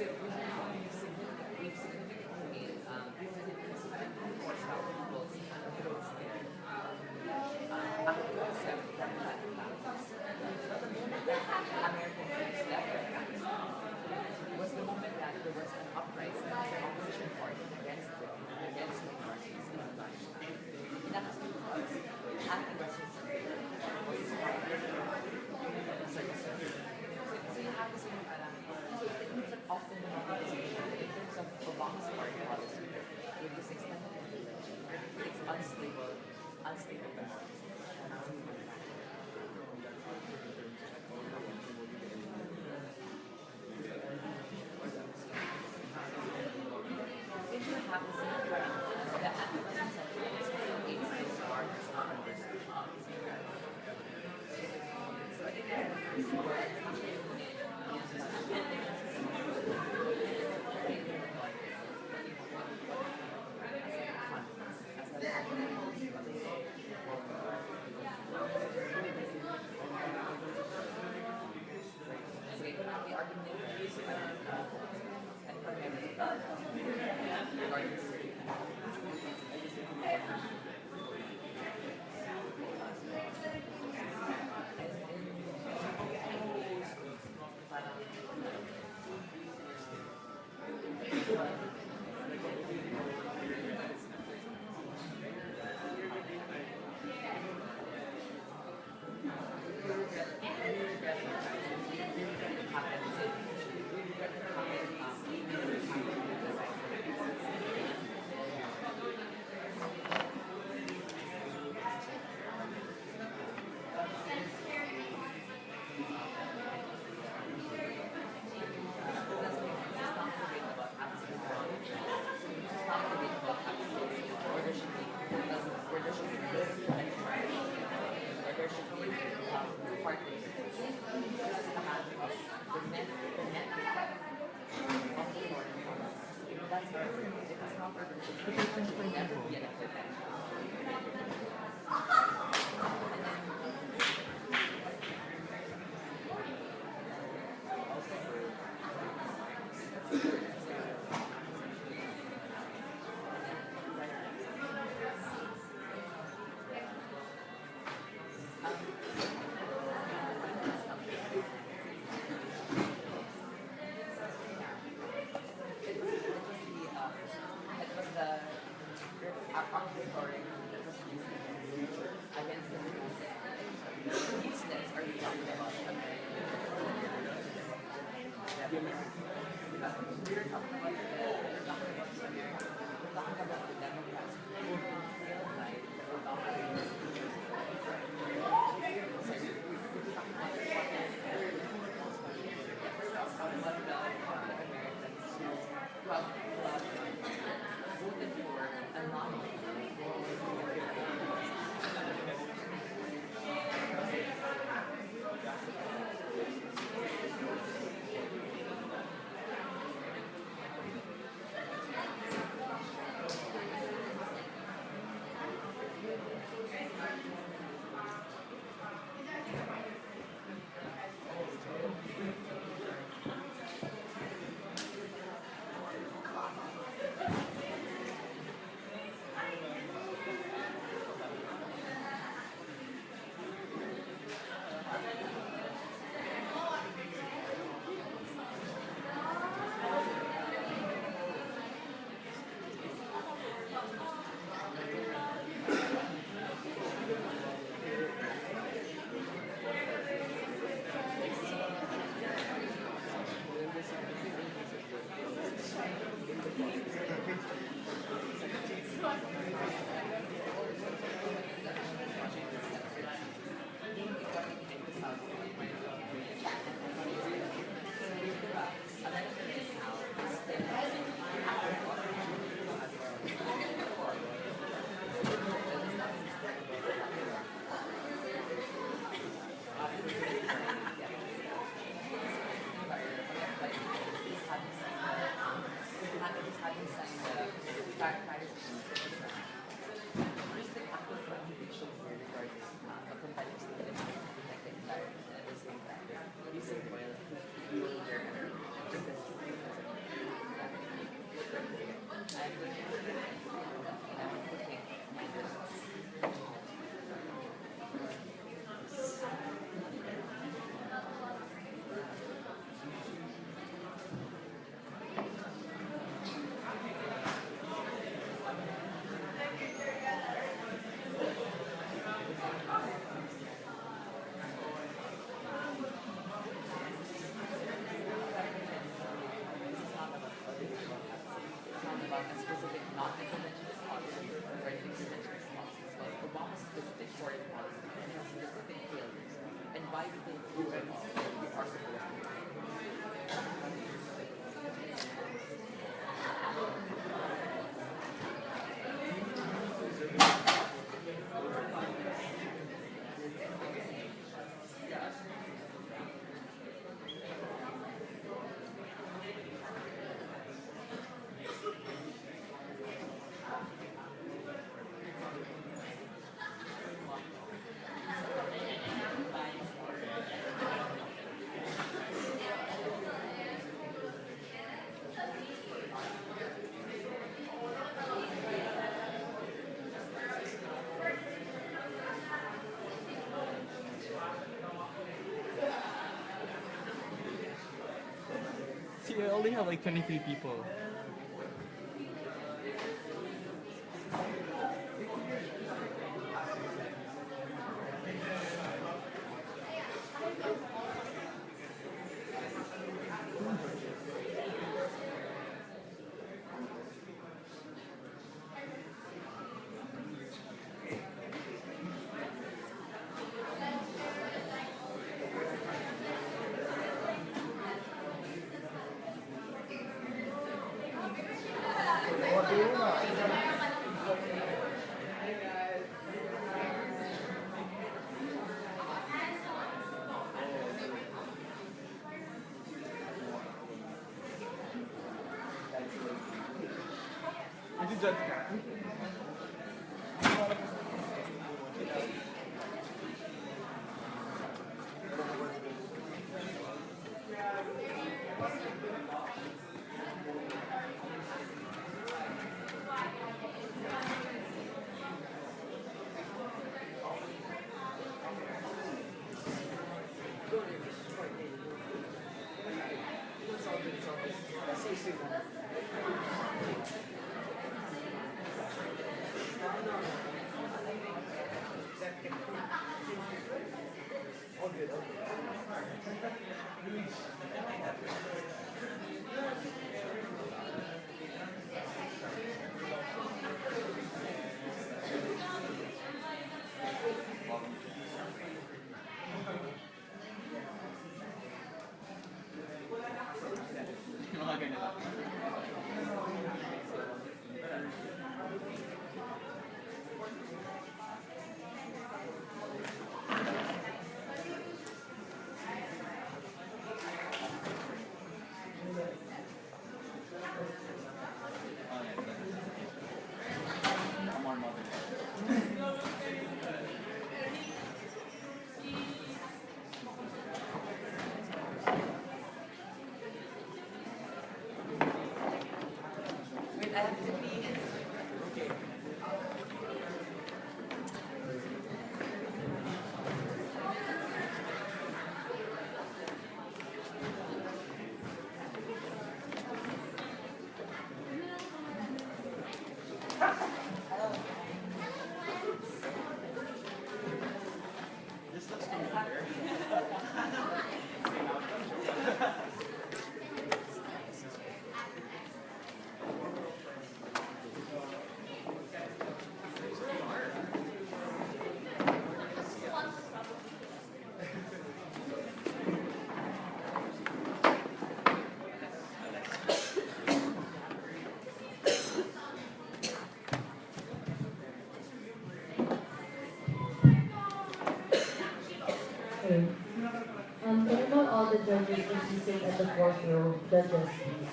we've significantly made, we've significantly forced out people's growth there. After 70 Democratic families. But the moment that American troops left Afghanistan was the moment that there was an uprising of the opposition party against women, against minorities in Afghanistan. And that was because anti-Western sentiment was so you have this so in terms of often the mobilization, in terms of Obama's foreign policy, with this extended intervention, it's unstable democracy. If you have the same trend, the anti-Western sentiment is still smart, it's not conversation. So I think that's the first word. The argument is foreign policy and has specific failures, and why we think you and all are supposed to. See, I only have like 23 people. Wait, I have to be. Okay. This looks familiar. Okay. Can you know all the judges will be sitting at the fourth row, judges, please?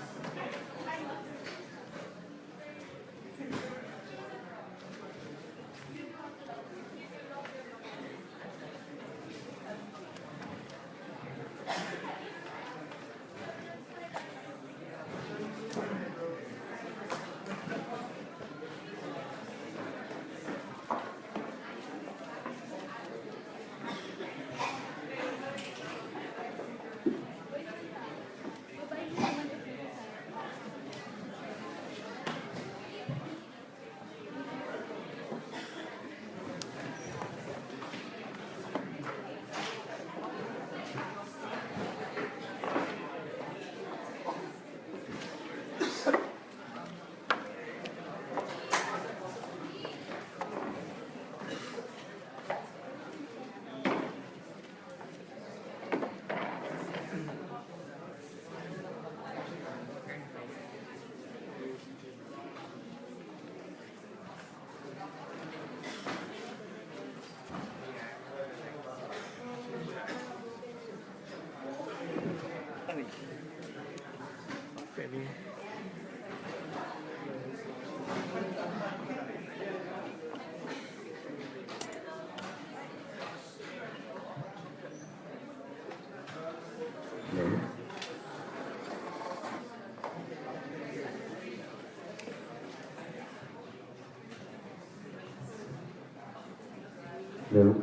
No.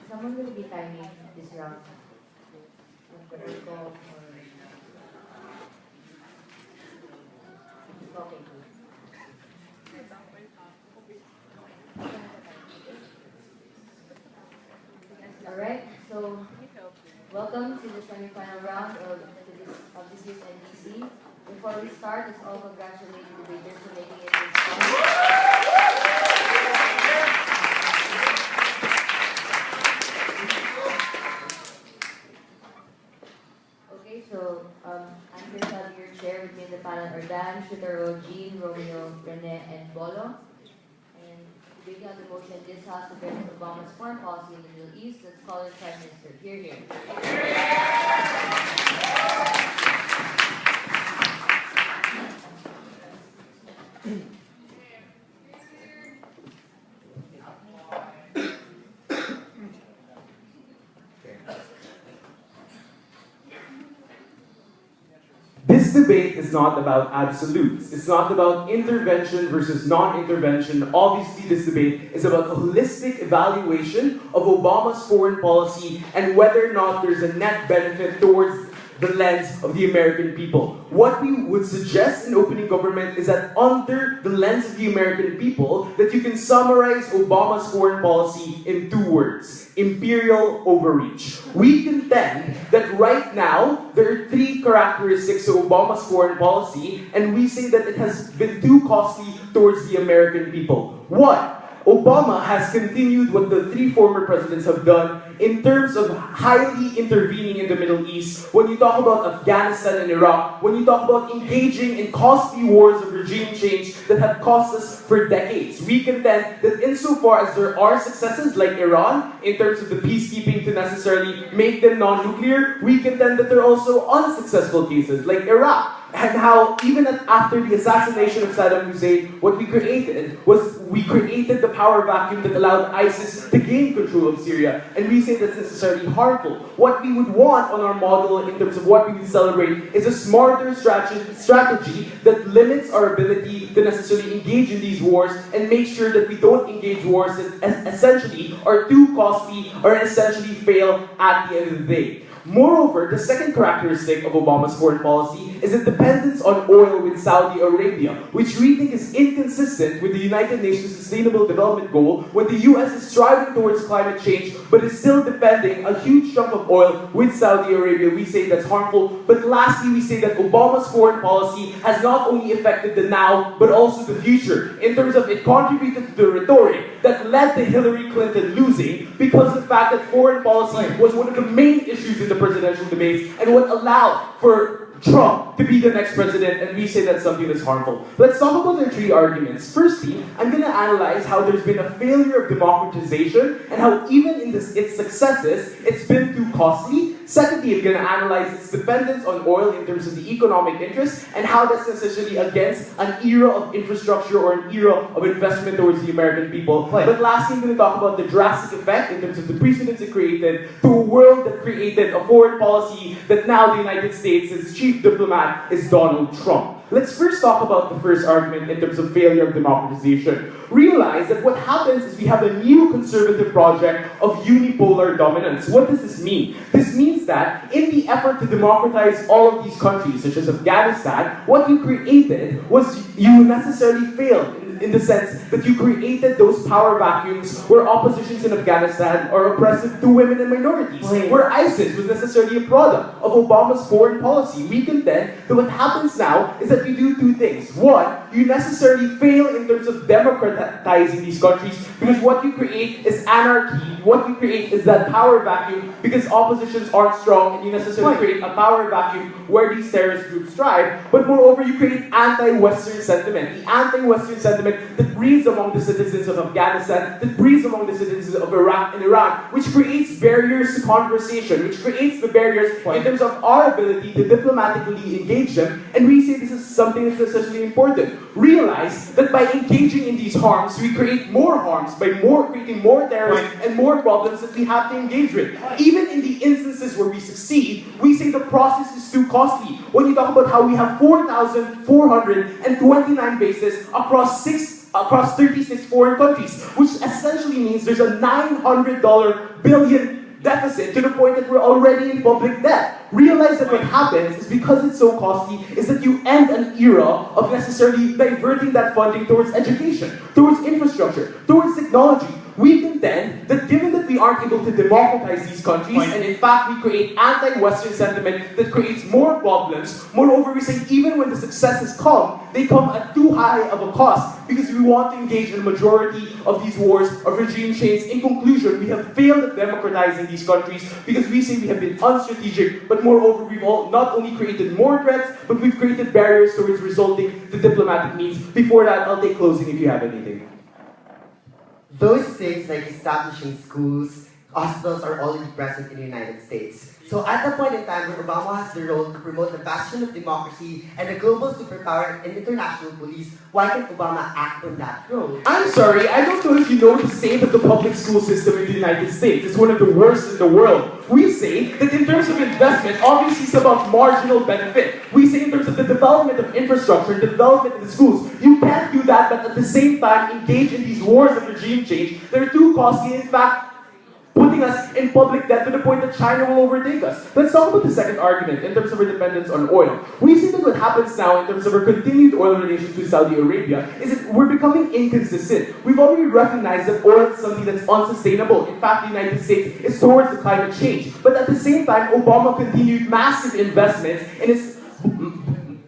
Someone will be timing this round. Okay. Alright, so welcome to the semifinal round of this year's NDC. Before we start, let's all congratulate the debaters for making it this far. Okay, so I'm here to have your chair with me in the panel are Dan, Shutaro, Jean, Romeo, Rene, and Bolo. And debating on the motion, this House debates Obama's foreign policy in the Middle East. Let's call it Prime Minister. Hear, hear. This debate is not about absolutes. It's not about intervention versus non-intervention. Obviously, this debate is about a holistic evaluation of Obama's foreign policy and whether or not there's a net benefit towards the lens of the American people. What we would suggest in opening government is that under the lens of the American people, that you can summarize Obama's foreign policy in 2 words: imperial overreach. We contend that right now, there are 3 characteristics of Obama's foreign policy, and we say that it has been too costly towards the American people. 1, Obama has continued what the 3 former presidents have done in terms of highly intervening in the Middle East. When you talk about Afghanistan and Iraq, when you talk about engaging in costly wars of regime change that have cost us for decades, we contend that insofar as there are successes like Iran, in terms of the peacekeeping to necessarily make them non-nuclear, we contend that there are also unsuccessful cases like Iraq. And how even after the assassination of Saddam Hussein, what we created was we created the power vacuum that allowed ISIS to gain control of Syria. And we say that's necessarily harmful. What we would want on our model in terms of what we would celebrate is a smarter strategy that limits our ability to necessarily engage in these wars and make sure that we don't engage wars that essentially are too costly or essentially fail at the end of the day. Moreover, the second characteristic of Obama's foreign policy is a dependence on oil with Saudi Arabia, which we think is inconsistent with the United Nations Sustainable Development Goal when the US is striving towards climate change but is still depending a huge chunk of oil with Saudi Arabia. We say that's harmful. But lastly, we say that Obama's foreign policy has not only affected the now but also the future, in terms of it contributed to the rhetoric that led to Hillary Clinton losing, because of the fact that foreign policy was one of the main issues in the presidential debates and what allowed for Trump to be the next president, and we say that's something that's harmful. Let's talk about their 3 arguments. Firstly, I'm going to analyze how there's been a failure of democratization and how even in its successes, it's been too costly. Secondly, I'm going to analyze its dependence on oil in terms of the economic interest and how that's necessarily against an era of infrastructure or an era of investment towards the American people. But lastly, I'm going to talk about the drastic effect in terms of the precedents it created to a world that created a foreign policy that now the United States' chief diplomat is Donald Trump. Let's first talk about the first argument in terms of failure of democratization. Realize that what happens is we have a new conservative project of unipolar dominance. What does this mean? This means that in the effort to democratize all of these countries, such as Afghanistan, what you created was you necessarily failed in the sense that you created those power vacuums where oppositions in Afghanistan are oppressive to women and minorities, where ISIS was necessarily a product of Obama's foreign policy. We contend that what happens now is that you do two things. One, you necessarily fail in terms of democratizing these countries because what you create is anarchy. What you create is that power vacuum because oppositions aren't strong and you necessarily create a power vacuum where these terrorist groups thrive. But moreover, you create anti-Western sentiment. The anti-Western sentiment that breeds among the citizens of Afghanistan, that breeds among the citizens of Iraq and Iran, which creates barriers to conversation, which creates the barriers in terms of our ability to diplomatically engage them. And we say this is something that's necessarily important. Realize that by engaging in these harms, we create more harms by creating more terrorists and more problems that we have to engage with. Even in the instances where we succeed, we say the process is too costly. When you talk about how we have 4,429 bases across 36 foreign countries, which essentially means there's a $900 billion deficit to the point that we're already in public debt. Realize that what happens is because it's so costly is that you end an era of necessarily diverting that funding towards education, towards infrastructure, towards technology. We contend that given that we aren't able to democratize these countries, and in fact we create anti-Western sentiment that creates more problems, moreover we say even when the successes come, they come at too high of a cost because we want to engage in a majority of these wars of regime change. In conclusion, we have failed at democratizing these countries because we say we have been unstrategic, but moreover we've not only created more threats, but we've created barriers towards resulting to diplomatic needs. Before that, I'll take closing if you have anything. Those things like establishing schools, hospitals are already present in the United States. So at the point in time where Obama has the role to promote the bastion of democracy and a global superpower and international police, why can't Obama act on that role? I'm sorry, I don't know if you know the state of the public school system in the United States. It's one of the worst in the world. We say that in terms of investment, obviously it's about marginal benefit. We say in terms of the development of infrastructure, the development of the schools, you can't do that but at the same time engage in these wars of regime change that are too costly, in fact, putting us in public debt to the point that China will overtake us. Let's talk about the second argument in terms of our dependence on oil. We see that what happens now in terms of our continued oil relations with Saudi Arabia is that we're becoming inconsistent. We've already recognized that oil is something that's unsustainable. In fact, the United States is towards the climate change. But at the same time, Obama continued massive investments in its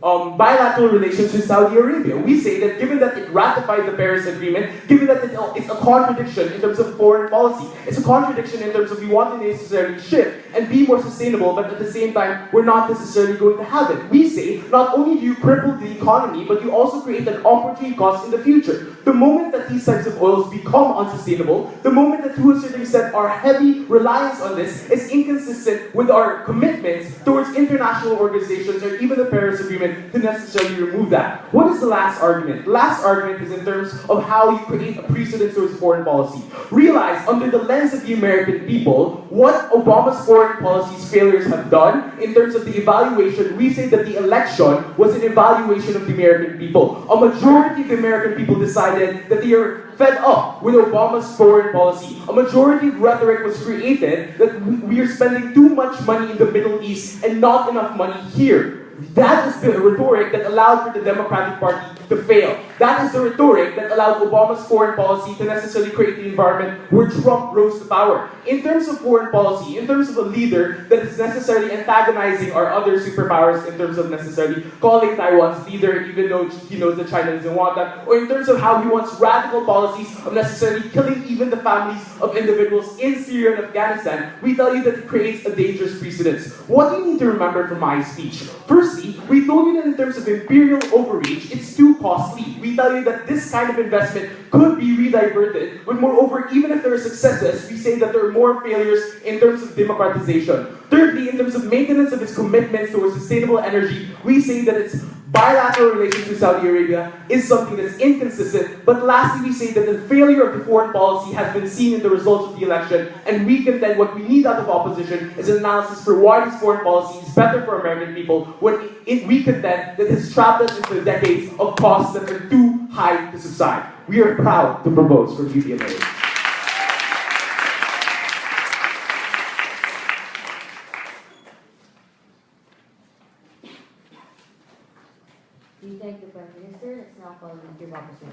bilateral relations with Saudi Arabia. We say that given that it ratified the Paris Agreement, given that it's a contradiction in terms of foreign policy, it's a contradiction in terms of we want to necessarily shift and be more sustainable, but at the same time, we're not necessarily going to have it. We say, not only do you cripple the economy, but you also create an opportunity cost in the future. The moment that these types of oils become unsustainable, the moment that to a certain extent our heavy reliance on this is inconsistent with our commitments towards international organizations or even the Paris Agreement to necessarily remove that. What is the last argument? The last argument is in terms of how you create a precedent towards foreign policy. Realize, under the lens of the American people, what Obama's foreign policy's failures have done in terms of the evaluation. We say that the election was an evaluation of the American people. A majority of the American people decided that they are fed up with Obama's foreign policy. A majority of rhetoric was created that we are spending too much money in the Middle East and not enough money here. That is the rhetoric that allowed for the Democratic Party to fail. That is the rhetoric that allowed Obama's foreign policy to necessarily create the environment where Trump rose to power. In terms of foreign policy, in terms of a leader that is necessarily antagonizing our other superpowers, in terms of necessarily calling Taiwan's leader even though he knows that China doesn't want that, or in terms of how he wants radical policies of necessarily killing even the families of individuals in Syria and Afghanistan, we tell you that it creates a dangerous precedent. What do you need to remember from my speech? Firstly, we told you that in terms of imperial overreach, it's too too costly. We tell you that this kind of investment could be rediverted, but moreover, even if there are successes, we say that there are more failures in terms of democratization. Thirdly, in terms of maintenance of its commitments towards sustainable energy, we say that its bilateral relations with Saudi Arabia is something that's inconsistent. But lastly, we say that the failure of the foreign policy has been seen in the results of the election, and we contend what we need out of opposition is an analysis for why this foreign policy is better for American people when we contend that it has trapped us into decades of costs that are too high to subside. We are proud to propose for UPLB. We thank the Prime Minister. Let's now call the Leader of Opposition.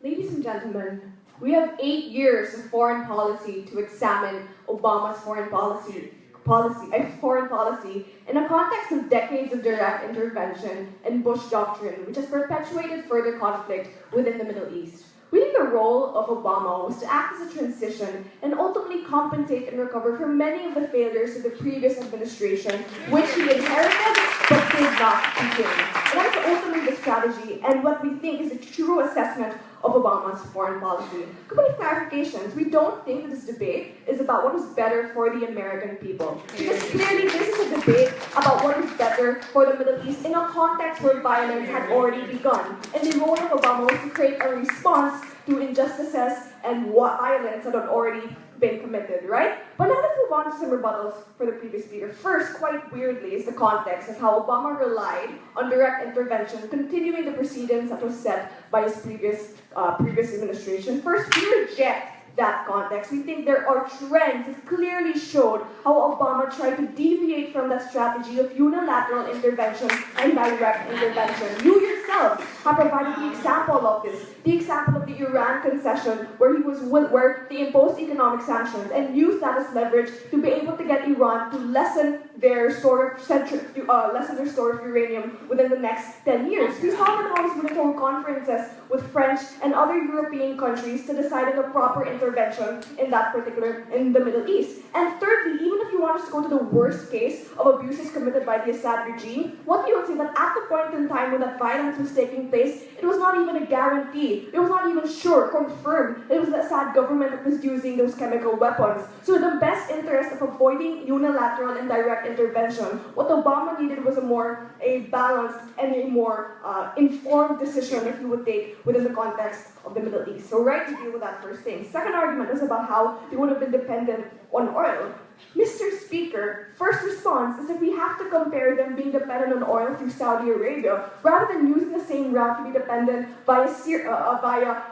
Ladies and gentlemen, we have 8 years of foreign policy to examine Obama's foreign policy in a context of decades of direct intervention and Bush doctrine, which has perpetuated further conflict within the Middle East. We think the role of Obama was to act as a transition and ultimately compensate and recover from many of the failures of the previous administration, which he inherited but did not begin. And that's ultimately the strategy and what we think is the true assessment of Obama's foreign policy. A couple of clarifications. We don't think that this debate is about what is better for the American people. Because clearly this is a debate about what is better for the Middle East in a context where violence had already begun. And the role of Obama was to create a response to injustices and what violence had already been committed, right? But now let's move on to some rebuttals for the previous speaker. First, quite weirdly, is the context of how Obama relied on direct intervention, continuing the precedents that was set by his previous administration. First, we reject that context. We think there are trends that clearly showed how Obama tried to deviate from that strategy of unilateral intervention and direct intervention. You yourself have provided the example of this, the example of the Iran concession, where they imposed economic sanctions and used that as leverage to be able to get Iran to lessen their store of uranium within the next 10 years. We saw that always would hold conferences with French and other European countries to decide on the proper intervention in the Middle East. And thirdly, even if you want us to go to the worst case of abuses committed by the Assad regime, what you would say that at the point in time when that violence was taking place, it was not even a guarantee. It was not even sure, confirmed. It was the Assad government that was using those chemical weapons. So in the best interest of avoiding unilateral and direct intervention, what Obama needed was a balanced and a more informed decision that he would take within the context of the Middle East. So right to deal with that first thing. Second argument is about how they would have been dependent on oil. Mr. Speaker, first response is that we have to compare them being dependent on oil through Saudi Arabia, rather than using the same route to be dependent via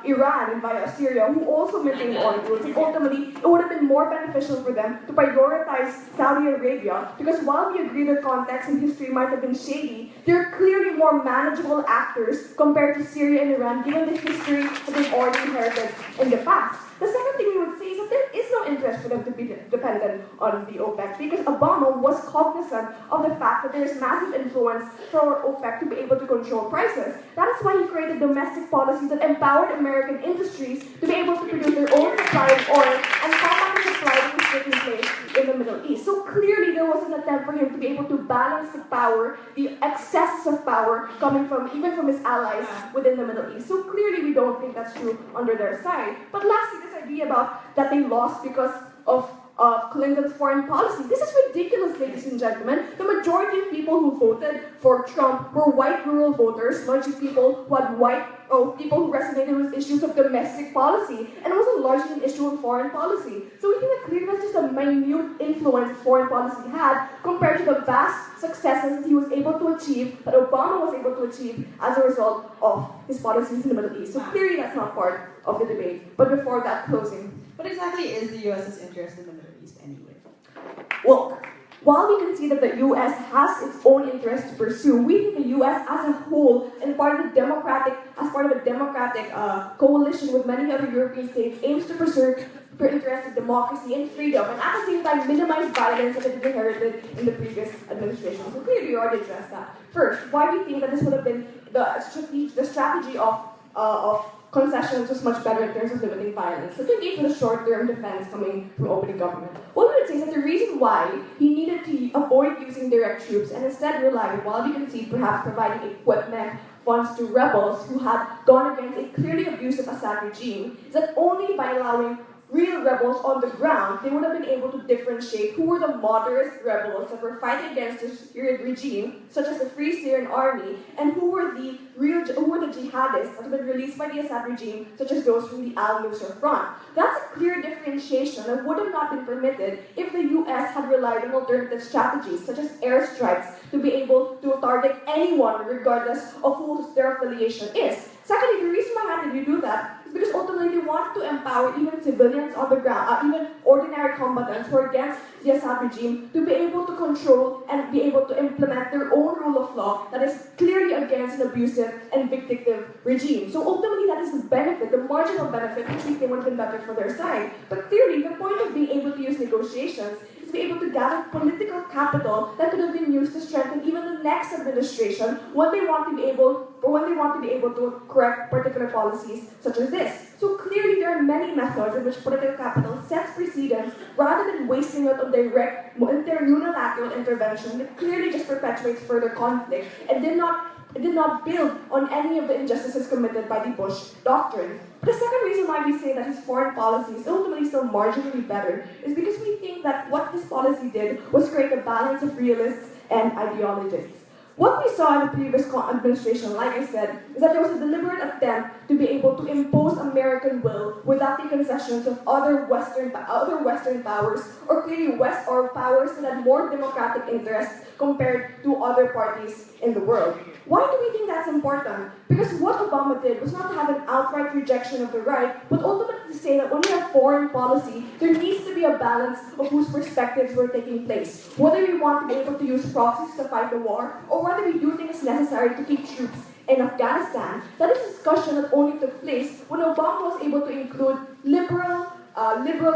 Iran and via Syria, who also maintain oil deals. And ultimately, it would have been more beneficial for them to prioritize Saudi Arabia, because while we agree their context and history might have been shady, they're clearly more manageable actors compared to Syria and Iran, given the history that they've already inherited in the past. The second thing we would say is that there is no interest for them to be dependent on the OPEC, because Obama was cognizant of the fact that there is massive influence for OPEC to be able to control prices. That is why he created domestic policies that empowered American industries to be able to produce their own supply of oil and come on the supply that was taking place in the Middle East. So clearly there was an attempt for him to be able to balance the power, the excesses of power coming from even from his allies within the Middle East. So clearly we don't think that's true under their side. But lastly, this idea about that they lost because of Clinton's foreign policy. This is ridiculous, ladies and gentlemen. The majority of people who voted for Trump were white rural voters, largely people who had people who resonated with issues of domestic policy, and it wasn't largely an issue of foreign policy. So we think that clearly that's just a minute influence foreign policy had compared to the vast successes that he was able to achieve, that Obama was able to achieve as a result of his policies in the Middle East. So clearly that's not part of the debate. But before that, closing. What exactly is the U.S.'s interest in the Middle East anyway? Well, While we can see that the U.S. has its own interests to pursue, we think the U.S. as a whole, and part of a democratic coalition with many other European states, aims to pursue for interests of democracy and freedom, and at the same time minimize violence that had been inherited in the previous administration. So clearly, we already addressed that. First, why we think that this would have been the strategy of concessions was much better in terms of limiting violence. So to engage with a short-term defense coming from opening government. What we would say is that the reason why he needed to avoid using direct troops and instead rely, while we can see perhaps providing equipment, funds to rebels who had gone against a clearly abusive Assad regime, is that only by allowing real rebels on the ground, they would have been able to differentiate who were the moderate rebels that were fighting against the Syrian regime, such as the Free Syrian Army, and who were the jihadists that had been released by the Assad regime, such as those from the Al-Nusra Front. That's a clear differentiation that would have not been permitted if the US had relied on alternative strategies, such as airstrikes, to be able to target anyone regardless of who their affiliation is. Secondly, the reason why had to do that is because ultimately they wanted to empower even civilians on the ground, even ordinary combatants who are against the Assad regime, to be able to control and be able to implement their own rule of law that is clearly against an abusive and vindictive regime. So ultimately that is the benefit, the marginal benefit, which we think would have been better for their side. But clearly the point of being able to use negotiations is to be able to gather political capital that could have been used to strengthen even the next administration when they want to be able to correct particular policies such as this. So clearly there are many methods in which political capital sets precedents rather than wasting it on direct unilateral intervention that clearly just perpetuates further conflict and did not build on any of the injustices committed by the Bush doctrine. The second reason why we say that his foreign policy is ultimately still marginally better is because we think that what this policy did was create a balance of realists and ideologists. What we saw in the previous administration, like I said, is that there was a deliberate attempt to be able to impose American will without the concessions of other Western powers, or clearly powers that had more democratic interests compared to other parties in the world. Why do we think that's important? Because what Obama did was not to have an outright rejection of the right, but ultimately to say that when we have foreign policy, there needs to be a balance of whose perspectives were taking place. Whether we want to be able to use proxies to fight the war, or whether we do think it's necessary to keep troops in Afghanistan, that is a discussion that only took place when Obama was able to include liberal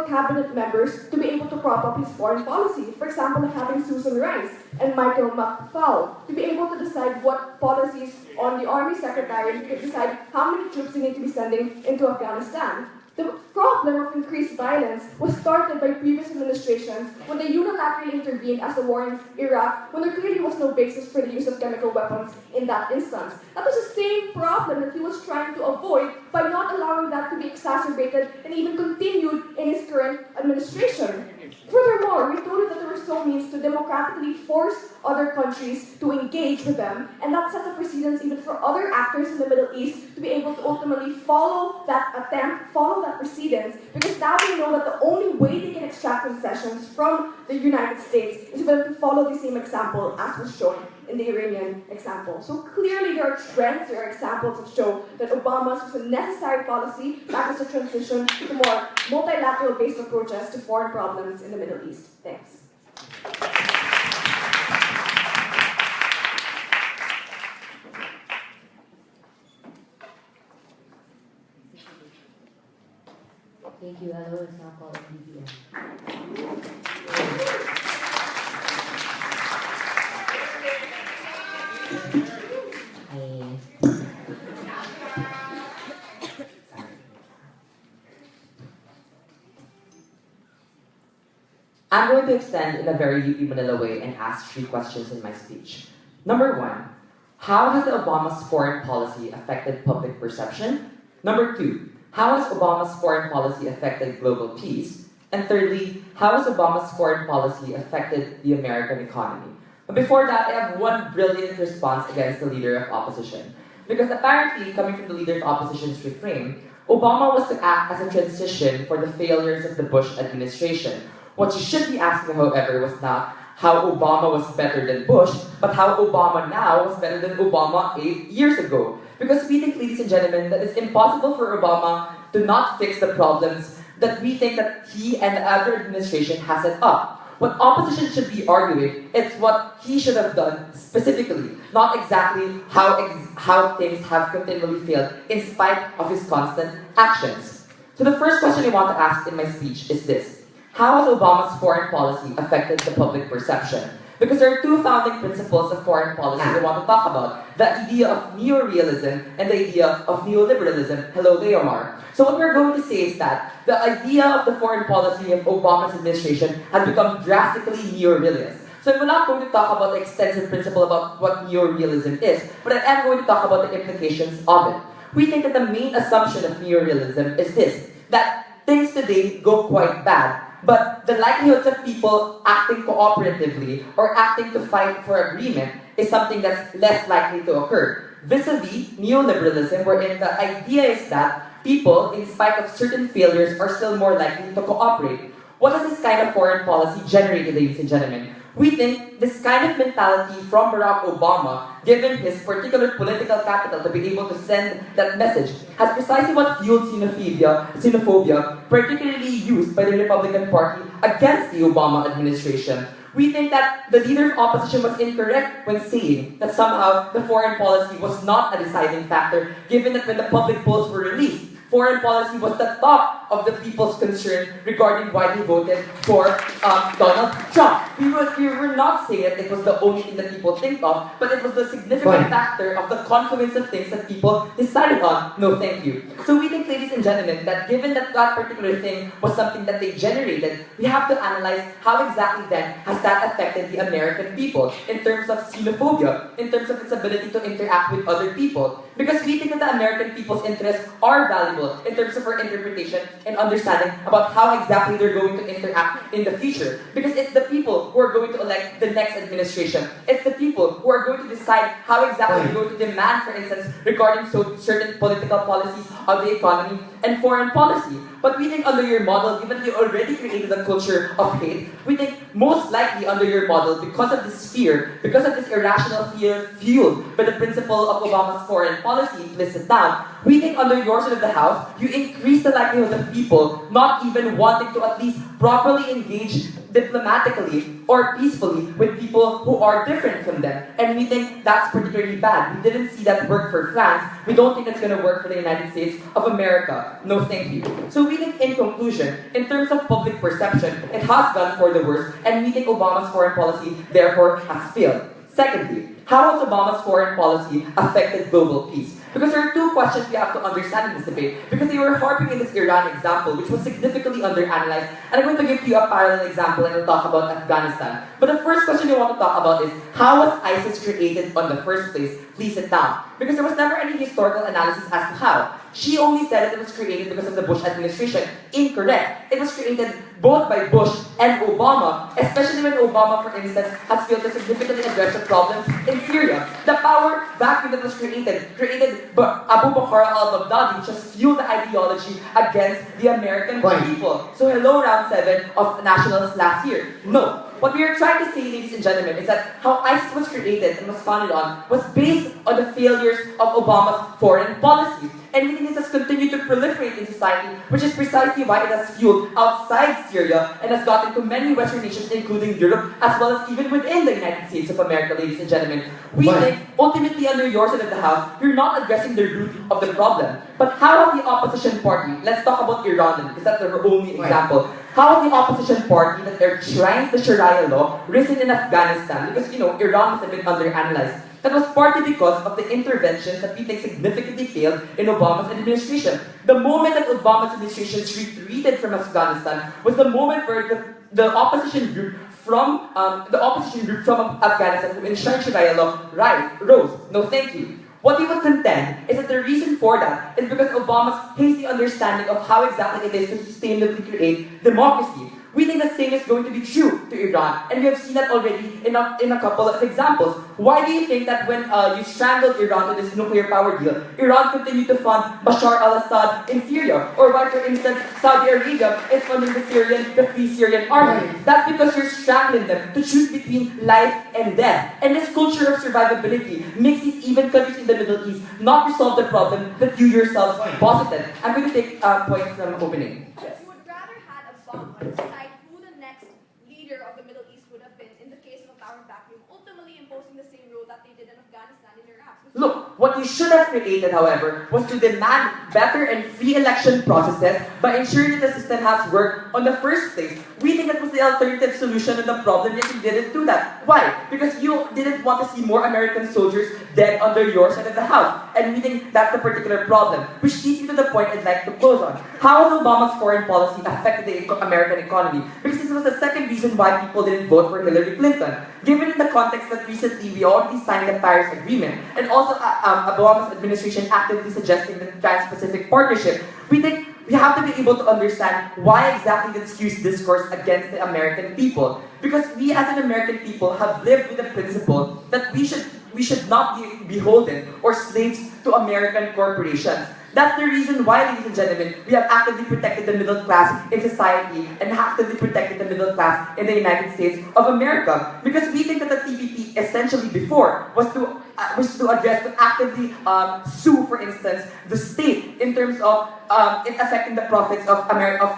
cabinet members to be able to prop up his foreign policy. For example, like having Susan Rice and Michael McFaul to be able to decide what policies on the Army Secretary to decide how many troops they need to be sending into Afghanistan. The problem of increased violence was started by previous administrations when they unilaterally intervened as the war in Iraq, when there clearly was no basis for the use of chemical weapons in that instance. That was the same problem that he was trying to avoid by not allowing that to be exacerbated and even continued in his current administration. Furthermore, we noted that there were so means to democratically force other countries to engage with them, and that sets a precedence even for other actors in the Middle East to be able to ultimately follow that precedence, because now they know that the only way they can extract concessions from the United States is for them to follow the same example as was shown in the Iranian example. So clearly there are trends, there are examples that show that Obama's was a necessary policy that was a transition to more multilateral-based approaches to foreign problems in the Middle East. Thanks. Thank you. Hello, it's now called DBM. I'm going to extend in a very UP Manila way and ask 3 questions in my speech. Number 1, how has Obama's foreign policy affected public perception? Number 2, how has Obama's foreign policy affected global peace? And thirdly, how has Obama's foreign policy affected the American economy? But before that, I have one brilliant response against the leader of opposition. Because apparently, coming from the leader of opposition's refrain, Obama was to act as a transition for the failures of the Bush administration. What you should be asking, however, was not how Obama was better than Bush, but how Obama now was better than Obama 8 years ago. Because we think, ladies and gentlemen, that it's impossible for Obama to not fix the problems that we think that he and the other administration has set up. what opposition should be arguing is what he should have done specifically, not exactly how things have continually failed in spite of his constant actions. So the first question I want to ask in my speech is this: how has Obama's foreign policy affected the public perception? Because there are two founding principles of foreign policy we want to talk about: the idea of neorealism and the idea of neoliberalism. Hello there, Omar. So what we're going to say is that the idea of the foreign policy of Obama's administration has become drastically neorealist. So we're not going to talk about the extensive principle about what neorealism is, but I am going to talk about the implications of it. We think that the main assumption of neorealism is this: that things today go quite bad, but the likelihoods of people acting cooperatively or acting to fight for agreement is something that's less likely to occur. Vis-a-vis neoliberalism, wherein the idea is that people, in spite of certain failures, are still more likely to cooperate. What does this kind of foreign policy generate, ladies and gentlemen? We think this kind of mentality from Barack Obama, given his particular political capital to be able to send that message, has precisely what fueled xenophobia, particularly used by the Republican Party against the Obama administration. We think that the leader of opposition was incorrect when saying that somehow the foreign policy was not a deciding factor, given that when the public polls were released, foreign policy was the top of the people's concern regarding why they voted for Donald Trump. We were not saying that it was the only thing that people think of, but it was the significant factor of the confluence of things that people decided on. No, thank you. So we think, ladies and gentlemen, that given that that particular thing was something that they generated, we have to analyze how exactly then has that affected the American people in terms of xenophobia, in terms of its ability to interact with other people. Because we think that the American people's interests are valuable in terms of our interpretation and understanding about how exactly they're going to interact in the future. Because it's the people who are going to elect the next administration. It's the people who are going to decide how exactly they're going to demand, for instance, regarding certain political policies of the economy and foreign policy. But we think under your model, given that you already created a culture of hate, we think most likely under your model, because of this fear, because of this irrational fear fueled by the principle of Obama's foreign policy implicit down, we think under your side of the house, you increase the likelihood of people not even wanting to at least properly engage diplomatically or peacefully with people who are different from them. And we think that's particularly bad. We didn't see that work for France. We don't think it's going to work for the United States of America. No, thank you. So we think, in conclusion, in terms of public perception, it has gone for the worse, and we think Obama's foreign policy, therefore, has failed. Secondly, how has Obama's foreign policy affected global peace? Because there are two questions we have to understand in this debate. Because they were harping in this Iran example, which was significantly underanalyzed. And I'm going to give you a parallel example and we'll talk about Afghanistan. But the first question I want to talk about is, how was ISIS created on the first place? Please sit down. Because there was never any historical analysis as to how. She only said that it was created because of the Bush administration. Incorrect. It was created both by Bush and Obama, especially when Obama, for instance, has failed to significantly address the problems in Syria. The power vacuum that was created by Abu Bakr al-Baghdadi just fueled the ideology against the American people. So hello, round 7 of nationals last year. No. What we are trying to say, ladies and gentlemen, is that how ISIS was created and was founded on was based on the failures of Obama's foreign policy. And we think this has continued to proliferate in society, which is precisely why it has fueled outside Syria and has gotten to many Western nations, including Europe, as well as even within the United States of America, ladies and gentlemen. We think, ultimately, under your side of the house, you're not addressing the root of the problem. But how has the opposition party, let's talk about Iran then, because that's their only example. How has the opposition party that enshrines the Sharia law risen in Afghanistan? Because, Iran has been underanalyzed. That was partly because of the interventions that we think significantly failed in Obama's administration. The moment that Obama's administration retreated from Afghanistan was the moment where the opposition group from Afghanistan who enshrined Sharia law rose. No, thank you. What we would contend is that the reason for that is because Obama's hasty understanding of how exactly it is to sustainably create democracy. We think the same is going to be true to Iran, and we have seen that already in a couple of examples. Why do you think that when you strangled Iran to this nuclear power deal, Iran continued to fund Bashar al-Assad in Syria? Or why, for instance, Saudi Arabia is funding the Free Syrian Army? That's because you're strangling them to choose between life and death. And this culture of survivability makes these even countries in the Middle East not resolve the problem that you yourselves posited. I'm going to take a point from opening. You would rather have a bomb on the side who the next leader of the Middle What you should have created, however, was to demand better and free election processes by ensuring that the system has worked on the first place. We think that was the alternative solution to the problem, yet you didn't do that. Why? Because you didn't want to see more American soldiers dead under your side of the house. And we think that's the particular problem, which leads me to the point I'd like to close on. How has Obama's foreign policy affected the American economy? Because this was the second reason why people didn't vote for Hillary Clinton. Given the context that recently we already signed the Paris Agreement, and also Obama's administration actively suggesting the Trans-Pacific Partnership, we think we have to be able to understand why exactly this skews discourse against the American people. Because we as an American people have lived with the principle that we should not be beholden or slaves to American corporations. That's the reason why, ladies and gentlemen, we have actively protected the middle class in society and actively protected the middle class in the United States of America. Because we think that the TPP essentially before was to address, to actively sue, for instance, the state in terms of it affecting the profits of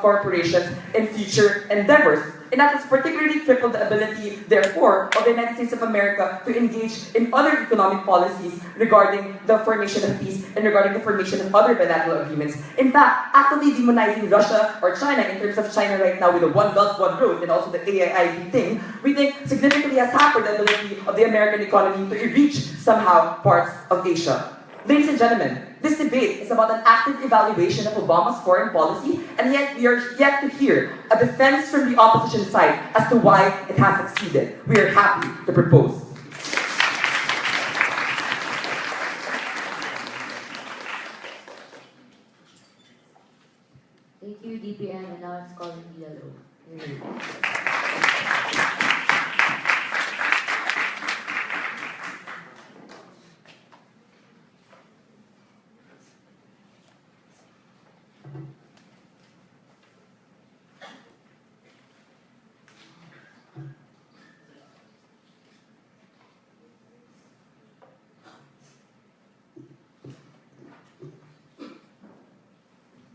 corporations in future endeavors. And that has particularly crippled the ability, therefore, of the United States of America to engage in other economic policies regarding the formation of peace and regarding the formation of other bilateral agreements. In fact, actively demonizing Russia or China in terms of China right now with the One Belt, One Road and also the AIIB thing, we think significantly has hampered the ability of the American economy to reach somehow parts of Asia. Ladies and gentlemen, this debate is about an active evaluation of Obama's foreign policy, and yet we are yet to hear a defense from the opposition side as to why it has succeeded. We are happy to propose. Thank you, DPM, and now it's calling Yellow.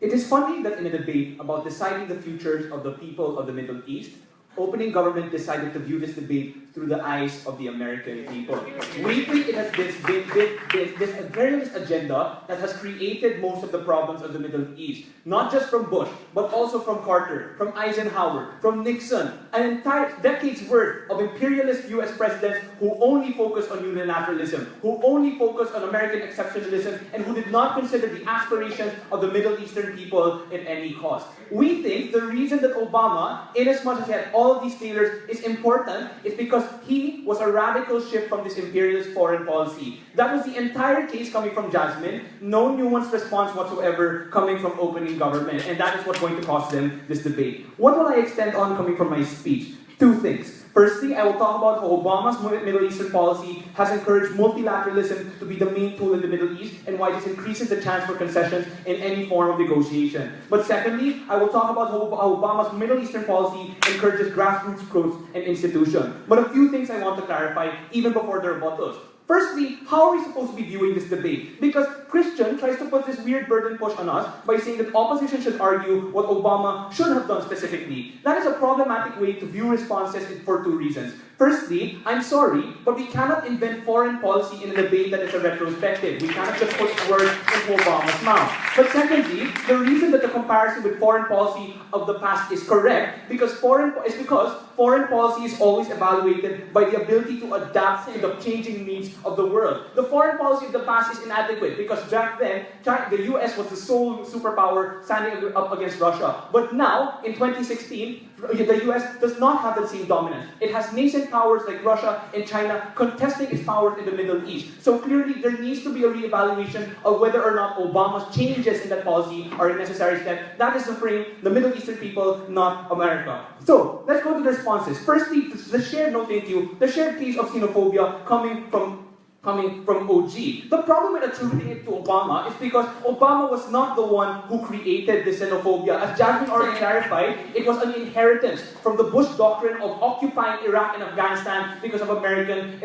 It is funny that in a debate about deciding the futures of the people of the Middle East, opening government decided to view this debate through the eyes of the American people. We think it has this imperialist agenda that has created most of the problems of the Middle East. Not just from Bush, but also from Carter, from Eisenhower, from Nixon, an entire decade's worth of imperialist US presidents who only focus on unilateralism, who only focus on American exceptionalism, and who did not consider the aspirations of the Middle Eastern people at any cost. We think the reason that Obama, inasmuch as he had all of these failures, is important is because he was a radical shift from this imperialist foreign policy. That was the entire case coming from Jasmine, no nuanced response whatsoever coming from opening government, and that is what's going to cost them this debate. What will I extend on coming from my speech? Two things. Firstly, I will talk about how Obama's Middle Eastern policy has encouraged multilateralism to be the main tool in the Middle East and why this increases the chance for concessions in any form of negotiation. But secondly, I will talk about how Obama's Middle Eastern policy encourages grassroots growth and institution. But a few things I want to clarify even before the rebuttals. Firstly, how are we supposed to be viewing this debate? Because Christian tries to put this weird burden push on us by saying that opposition should argue what Obama should have done specifically. That is a problematic way to view responses for two reasons. Firstly, I'm sorry, but we cannot invent foreign policy in a debate that is a retrospective. We cannot just put words into Obama's mouth. But secondly, the reason that the comparison with foreign policy of the past is correct because foreign policy is always evaluated by the ability to adapt to the changing needs of the world. The foreign policy of the past is inadequate because back then, the US was the sole superpower standing up against Russia. But now, in 2016, the US does not have the same dominance. It has nascent powers like Russia and China contesting its powers in the Middle East. So clearly, there needs to be a reevaluation of whether or not Obama's changes in that policy are a necessary step. That is to frame the Middle Eastern people, not America. So, let's go to the responses. Firstly, the shared, no thank you, the shared case of xenophobia coming from OG. The problem with attributing it to Obama is because Obama was not the one who created the xenophobia. As Jasmine already clarified, it was an inheritance from the Bush doctrine of occupying Iraq and Afghanistan because of American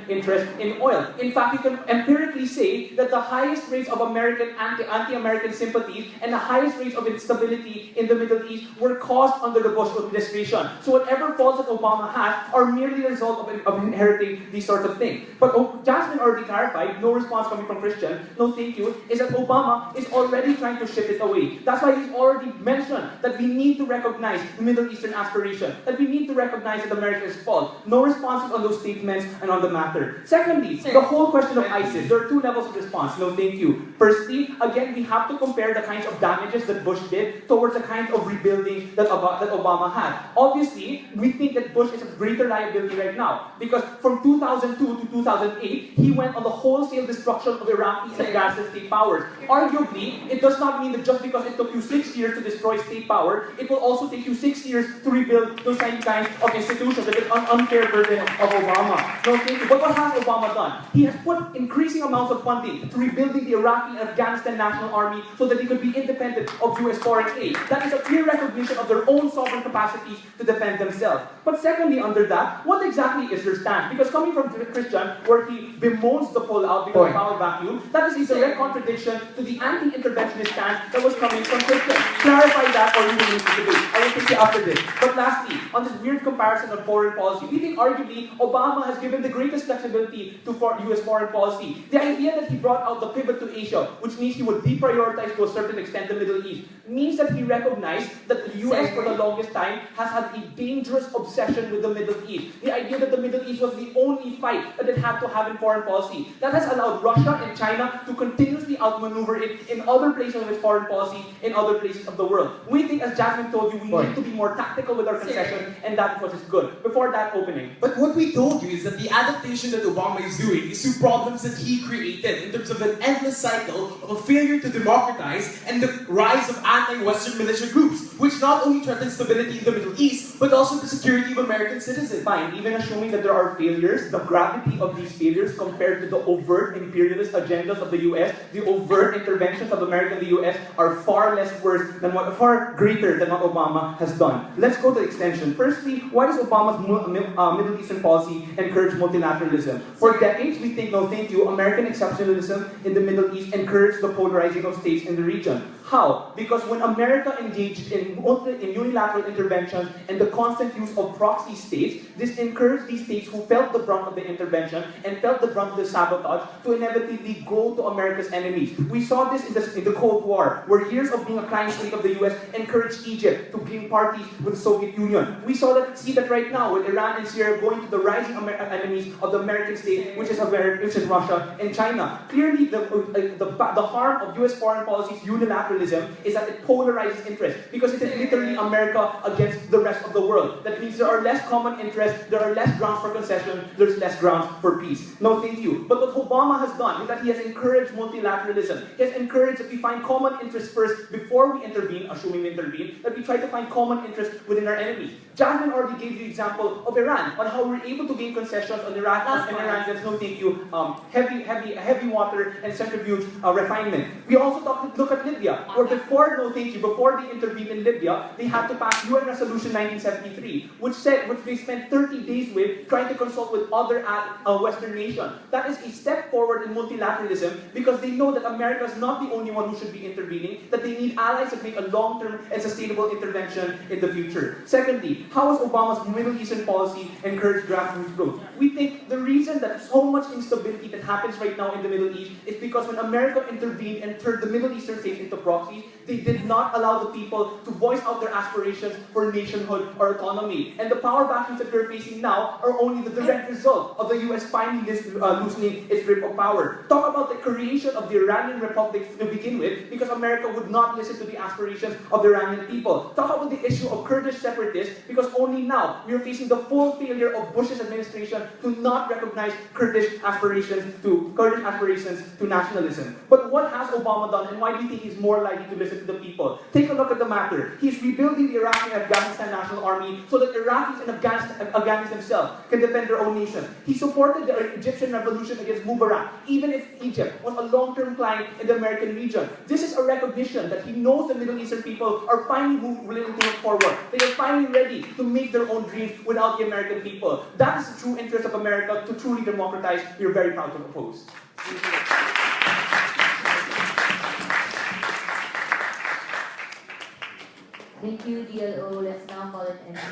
interest in oil. In fact, you can empirically say that the highest rates of anti-American sympathies and the highest rates of instability in the Middle East were caused under the Bush administration. So whatever faults that Obama has are merely a result of inheriting these sorts of things. But no, Jasmine already clarified, no response coming from Christian, no thank you, is that Obama is already trying to ship it away. That's why he's already mentioned that we need to recognize the Middle Eastern aspiration, that we need to recognize that America is fault. No responses on those statements and on the matter. Secondly, the whole question of ISIS, there are two levels of response, no thank you. Firstly, again, we have to compare the kinds of damages that Bush did towards the kinds of rebuilding that Obama had. Obviously, we think that Bush is a greater liability right now, because from 2002 to 2008, he went on the wholesale destruction of Iraqi and Afghanistan state powers. Arguably, it does not mean that just because it took you 6 years to destroy state power, it will also take you 6 years to rebuild those same kinds of institutions. That is an unfair burden of Obama. No, thank you. But what has Obama done? He has put increasing amounts of funding to rebuilding the Iraqi and Afghanistan National Army so that they could be independent of US foreign aid. That is a clear recognition of their own sovereign capacities to defend themselves. But secondly, under that, what exactly is their stance? Because coming from Christian, where he bemoans the pullout because of power vacuum, that is a direct contradiction to the anti-interventionist stance that was coming from Christian. Clarify that or you will lose the debate. I will take you after this. But lastly, on this weird comparison of foreign policy, we think arguably Obama has given the greatest flexibility to US foreign policy. The idea that he brought out the pivot to Asia, which means he would deprioritize to a certain extent the Middle East, means that he recognized that the US for the longest time has had a dangerous obsession with the Middle East. The idea that the Middle East was the only fight that it had to have in foreign policy. That has allowed Russia and China to continuously outmaneuver it in other places of its foreign policy, in other places of the world. We think, as Jasmine told you, we need to be more tactical with our concession, and that was good. Before that opening. But what we told you is that the adaptation that Obama is doing is to problems that he created in terms of an endless cycle of a failure to democratize and the rise of anti-Western militia groups, which not only threaten stability in the Middle East, but also the security of American citizens. Fine, even assuming that there are failures, the gravity of these failures compared to the overt imperialist agendas of the US, the overt interventions of America and the US are far far greater than what Obama has done. Let's go to the extension. Firstly, why does Obama's Middle Eastern policy encourage multilateralism? For decades, we think, no thank you, American exceptionalism in the Middle East encouraged the polarizing of states in the region. How? Because when America engaged in unilateral interventions and the constant use of proxy states, this encouraged these states who felt the brunt of the intervention and felt the brunt of the sabotage to inevitably go to America's enemies. We saw this in the Cold War, where years of being a client state of the US encouraged Egypt to gain parties with the Soviet Union. We see that right now with Iran and Syria going to the rising enemies of the American state, which is Russia and China. Clearly, the harm of US foreign policy's unilateralism is that it polarizes interest, because it is literally America against the rest of the world. That means there are less common interests, there are less grounds for concession, there's less grounds for peace. No, thank you. But what Obama has done is that he has encouraged multilateralism. He has encouraged that we find common interests first before we intervene, assuming we intervene, that we try to find common interests within our enemies. Jasmine already gave the example of Iran, on how we're able to gain concessions on Iraq and Iranians, no thank you, heavy water and centrifuge refinement. We also look at Libya, where before, no thank you, before they intervened in Libya, they had to pass UN Resolution 1973, which they spent 30 days with trying to consult with other Western nations. That is a step forward in multilateralism, because they know that America is not the only one who should be intervening, that they need allies that make a long-term and sustainable intervention in the future. Secondly, how has Obama's Middle Eastern policy encouraged grassroots growth? We think the reason that so much instability that happens right now in the Middle East is because when America intervened and turned the Middle Eastern states into proxies, they did not allow the people to voice out their aspirations for nationhood or autonomy. And the power vacuums that we're facing now are only the direct result of the US finally loosening its grip of power. Talk about the creation of the Iranian Republic to begin with, because America would not listen to the aspirations of the Iranian people. Talk about the issue of Kurdish separatists, because only now we are facing the full failure of Bush's administration to not recognize Kurdish aspirations to nationalism. But what has Obama done, and why do you think he's more likely to listen to the people? Take a look at the matter. He's rebuilding the Iraqi and Afghanistan National Army so that Iraqis and Afghans themselves can defend their own nation. He supported the Egyptian revolution against Mubarak, even if Egypt was a long-term client in the American region. This is a recognition that he knows the Middle Eastern people are finally willing to move forward. They are finally ready to make their own dreams without the American people. That is the true interest of America, to truly democratize. We are very proud to oppose. Thank you, DLO. Let's now call it NDC.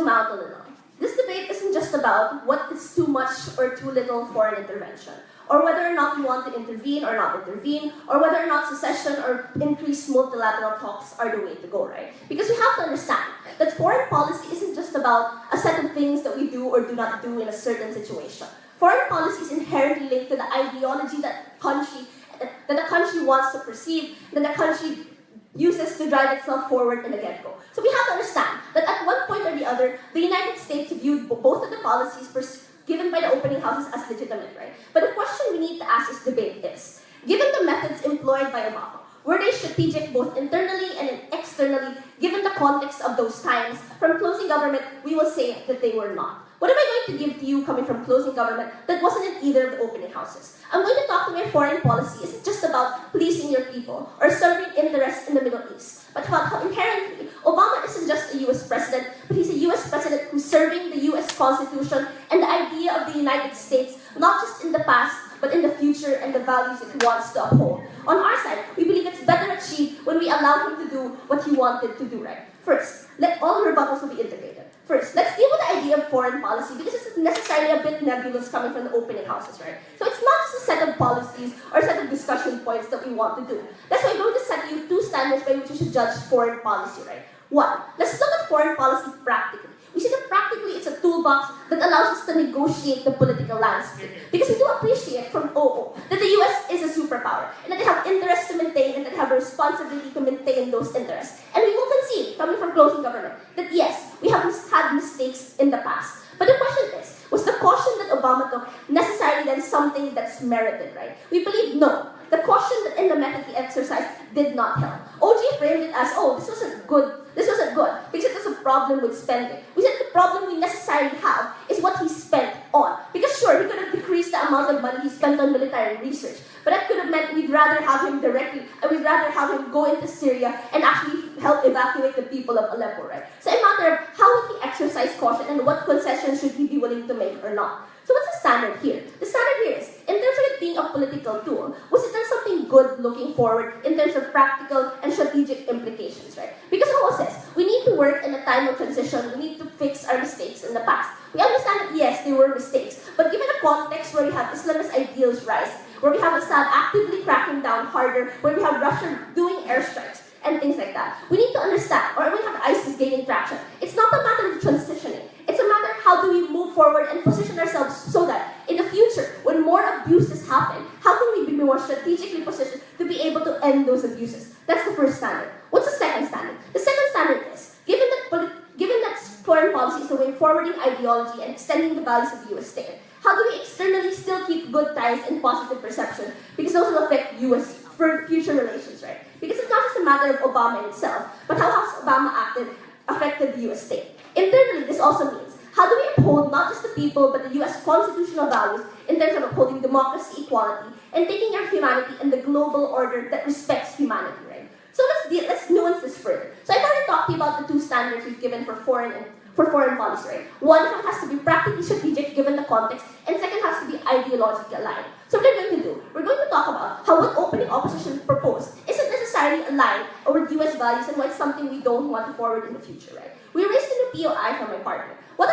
zoom out a little. This debate isn't just about what is too much or too little foreign intervention, or whether or not we want to intervene or not intervene, or whether or not secession or increased multilateral talks are the way to go, right? Because we have to understand that foreign policy isn't just about a set of things that we do or do not do in a certain situation. Foreign policy is inherently linked to the ideology that the country wants to perceive, that the country uses to drive itself forward in the get-go. So we have to understand that at one point or the other, the United States viewed both of the policies given by the opening houses as legitimate, right? But the question we need to ask this debate is, given the methods employed by Obama, were they strategic both internally and externally, given the context of those times? From closing government, we will say that they were not. What am I going to give to you coming from closing government that wasn't in either of the opening houses? I'm going to talk to my foreign policy isn't just about pleasing your people or serving interests in the Middle East, but how inherently Obama isn't just a US president, but he's a US president who's serving the US Constitution and the idea of the United States, not just in the past, but in the future and the values it wants to uphold. On our side, we believe it's better achieved when we allow him to do what he wanted to do, right? First, let all rebuttals will be integrated. First, let's deal with the idea of foreign policy because it's necessarily a bit nebulous coming from the opening houses, right? So it's not just a set of policies or a set of discussion points that we want to do. That's why I'm going to set you two standards by which you should judge foreign policy, right? One, let's look at foreign policy practically. We see that practically it's a toolbox that allows us to negotiate the political landscape. Because we do appreciate from OO that the US is a superpower and that they have interests to maintain and that they have a responsibility to maintain those interests. And we will concede, coming from closing government, that yes, we have had mistakes in the past. But the question is, was the caution that Obama took necessarily then something that's merited, right? We believe no. The caution that in the method he exercised did not help. OG framed it as, oh, this wasn't good because it was a problem with spending. We said the problem we necessarily have is what he spent on. Because sure, he could have decreased the amount of money he spent on military research, but that could have meant we'd rather have him we'd rather have him go into Syria and actually help evacuate the people of Aleppo, right? So a matter of how would he exercise caution and what concessions should he be willing to make or not. So what's the standard here? The standard here is, in terms of it being a political tool, was it then something good looking forward in terms of practical and strategic implications, right? Because Ho says, we need to work in a time of transition, we need to fix our mistakes in the past. We understand that yes, there were mistakes, but given a context where we have Islamist ideals rise, where we have Assad actively cracking down harder, where we have Russia doing airstrikes, and things like that, we need to understand, or we have ISIS gaining traction. It's not a matter of transitioning. It's a matter of how do we move forward and position ourselves so that in the future, when more abuses happen, how can we be more strategically positioned to be able to end those abuses? That's the first standard. What's the second standard? The second standard is, given that foreign policy is the way forwarding ideology and extending the values of the US state, how do we externally still keep good ties and positive perception? Because those will affect US for future relations, right? Because it's not just a matter of Obama itself, but how has Obama affected the US state. Internally, this also means, how do we uphold not just the people, but the US constitutional values in terms of upholding democracy, equality, and taking our humanity and the global order that respects humanity, right? So let's nuance this further. So I've already talked to you about the two standards we've given for foreign policy, right? One has to be practically strategic given the context, and second has to be ideologically aligned. So what we're going to do, we're going to talk about how what opening opposition proposed isn't necessarily aligned with US values and why it's something we don't want to forward in the future, right? We raised in the POI from my partner. What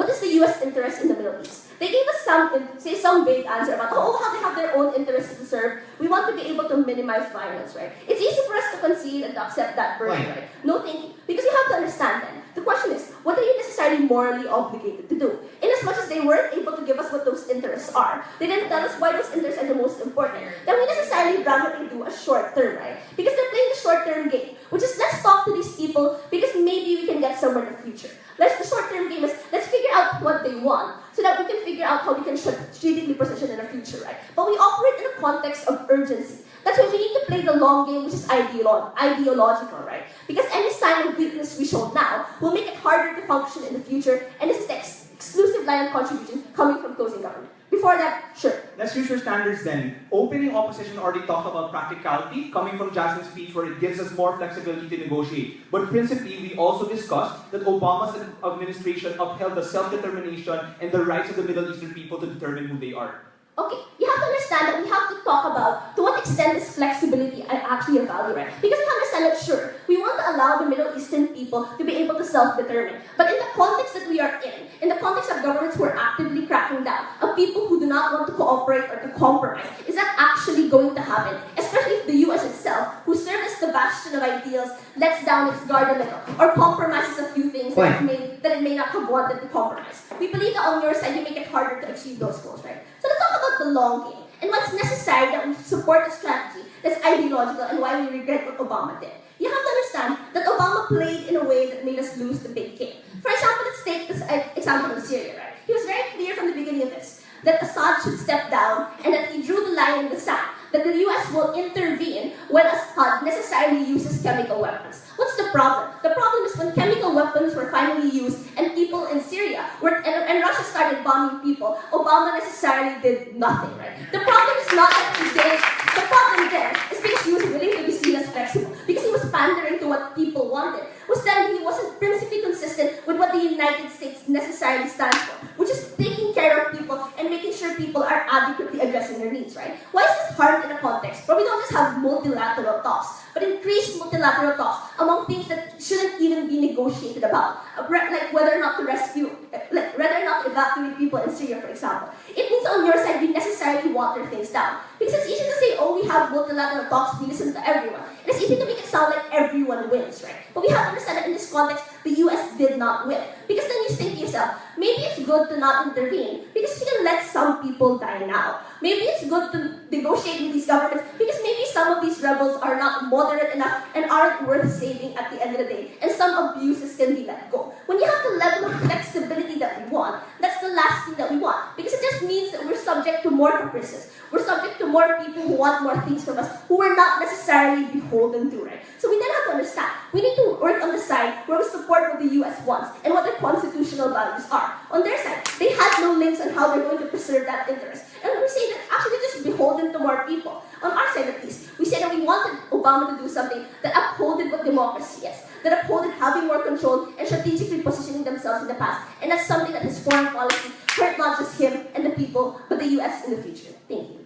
is the US interest in the Middle East? They gave us some vague answer about, how they have their own interests to serve. We want to be able to minimize violence, right? It's easy for us to concede and to accept that burden, right? No thank you. Because you have to understand then. The question is, what are you necessarily morally obligated to do? In as much as they weren't able to give us what those interests are, they didn't tell us why those interests are the most important, then we necessarily rather do a short term, right? Because they're playing the short term game, which is let's talk to these people because maybe we can get somewhere in the future. The short-term game is, let's figure out what they want so that we can figure out how we can strategically position in the future, right? But we operate in a context of urgency. That's why we need to play the long game, which is ideological, right? Because any sign of weakness we show now will make it harder to function in the future, and this is the exclusive line of contribution coming from closing government. Before that, sure. Let's use your standards then. Opening opposition already talked about practicality, coming from Jasmine's speech where it gives us more flexibility to negotiate. But principally, we also discussed that Obama's administration upheld the self-determination and the rights of the Middle Eastern people to determine who they are. Okay, you have to understand that we have to talk about to what extent is flexibility actually a value, right? Because you understand that, sure, we want to allow the Middle Eastern people to be able to self-determine. But in the context that we are in the context of governments who are actively cracking down, of people who do not want to cooperate or to compromise, is that actually going to happen? Especially if the US itself, who serves as the bastion of ideals, lets down its guard a little, or compromises a few things that it may not have wanted to compromise. We believe that on your side, you make it harder to achieve those goals, right? So let's talk about the long game, and what's necessary that we support a strategy that's ideological and why we regret what Obama did. You have to understand that Obama played in a way that made us lose the big game. For example, let's take this example of Syria, right? He was very clear from the beginning of this, that Assad should step down, and that he drew the line in the sand, that the US will intervene when Assad necessarily uses chemical weapons. What's the problem? The problem is when chemical weapons were finally used and people in Syria and Russia started bombing people, Obama necessarily did nothing, right? The problem is not that he did. The problem there is because he was willing to be seen as flexible, because he was pandering to what people wanted, was that he wasn't principally consistent with what the United States necessarily stands for, which is taking care of people and making sure people are adequately addressing their needs, right? Why is this hard in a context where we don't just have multilateral talks, but increased multilateral talks among things that shouldn't even be negotiated about, like whether or not to whether or not to evacuate people in Syria, for example. It means on your side, we necessarily water things down. Because it's easy to say, oh, we have multilateral talks, we listen to everyone. And it's easy to make it sound like everyone wins, right? But we have to understand that in this context, the US did not win. Because then you think to yourself, maybe it's good to not intervene, because you can let some people die now. Maybe it's good to negotiate with these governments, because maybe some of these rebels are not moderate enough and aren't worth saving at the end of the day, and some abuses can be let go. When you have the level of flexibility that we want, that's the last thing that we want, because it just means that we're subject to more caprices. We're subject to more people who want more things from us, who we're not necessarily beholden to, right? So we then have to understand, we need to work on the side where we support what the US wants and what their constitutional values are. On their side, they had no links on how they're going to preserve that interest. And we say that actually they're just beholden to more people. On our side at least, we say that we wanted Obama to do something that upholded what democracy is, that upholded having more control and strategically positioning themselves in the past. And that's something that his foreign policy hurt not just him and the people, but the US in the future. Thank you.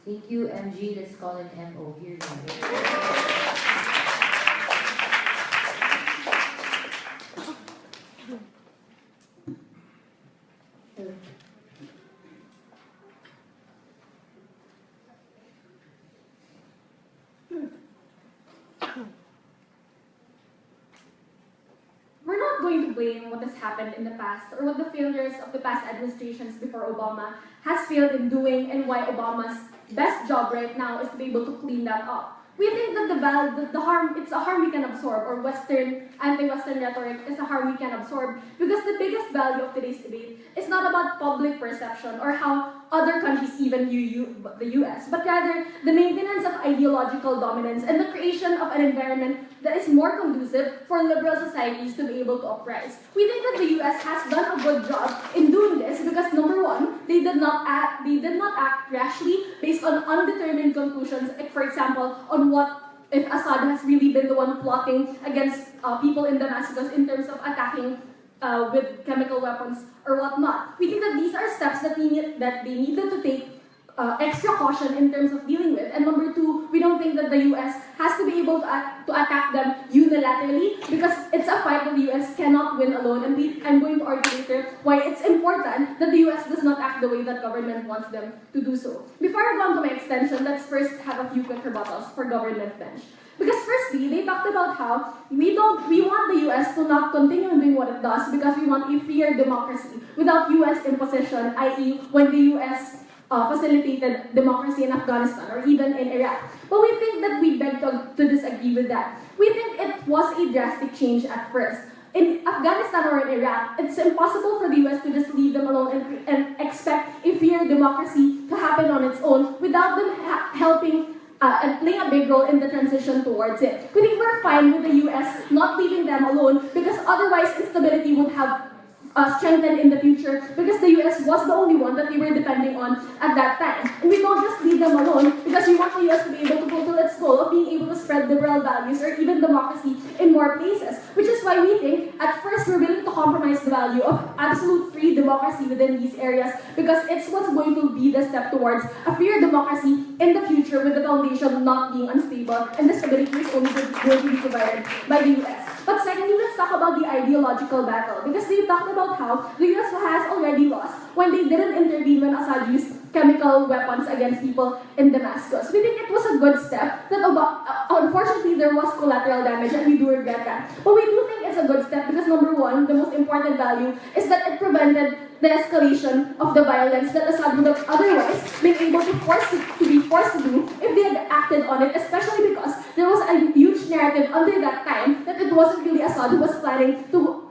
Thank you, MG. Let's call in MO here. We're not going to blame what has happened in the past or what the failures of the past administrations before Obama has failed in doing, and why Obama's best job right now is to be able to clean that up. We think that the harm, it's a harm we can absorb, or anti-Western rhetoric is a harm we can absorb, because the biggest value of today's debate is not about public perception or how other countries even view the US, but rather the maintenance of ideological dominance and the creation of an environment that is more conducive for liberal societies to be able to uprise. We think that the US has done a good job in doing this because, number one, they did not act rashly based on undetermined conclusions, like for example, on what if Assad has really been the one plotting against people in Damascus in terms of attacking with chemical weapons or whatnot. We think that these are steps that they needed to take extra caution in terms of dealing with. And number two, we don't think that the US has to be able to attack them unilaterally, because it's a fight that the US cannot win alone. And I'm going to argue later why it's important that the US does not act the way that government wants them to do so. Before I go on to my extension, let's first have a few quick rebuttals for government bench. Because firstly, they talked about how we want the US to not continue doing what it does because we want a freer democracy without US imposition, i.e. when the US facilitated democracy in Afghanistan or even in Iraq. But we think that we beg to disagree with that. We think it was a drastic change at first. In Afghanistan or in Iraq, it's impossible for the US to just leave them alone and expect a freer democracy to happen on its own without them helping and playing a big role in the transition towards it. We think we're fine with the US not leaving them alone, because otherwise instability would have strengthened in the future, because the US was the only one that they were depending on at that time. And we don't just leave them alone because we want the US to be able to fulfill its goal of being able to spread liberal values or even democracy in more places. Which is why we think, at first, we're willing to compromise the value of absolute free democracy within these areas because it's what's going to be the step towards a freer democracy in the future with the foundation not being unstable and the stability is only going to be provided by the US. But secondly, let's talk about the ideological battle because they talked about how the US has already lost when they didn't intervene when Assad used chemical weapons against people in Damascus. We think it was a good step that unfortunately there was collateral damage and we do regret that. But we do think it's a good step because number one, the most important value is that it prevented the escalation of the violence that Assad would have otherwise been able to be forced to do if they had acted on it, especially because there was a huge narrative under that time that it wasn't really Assad who was planning to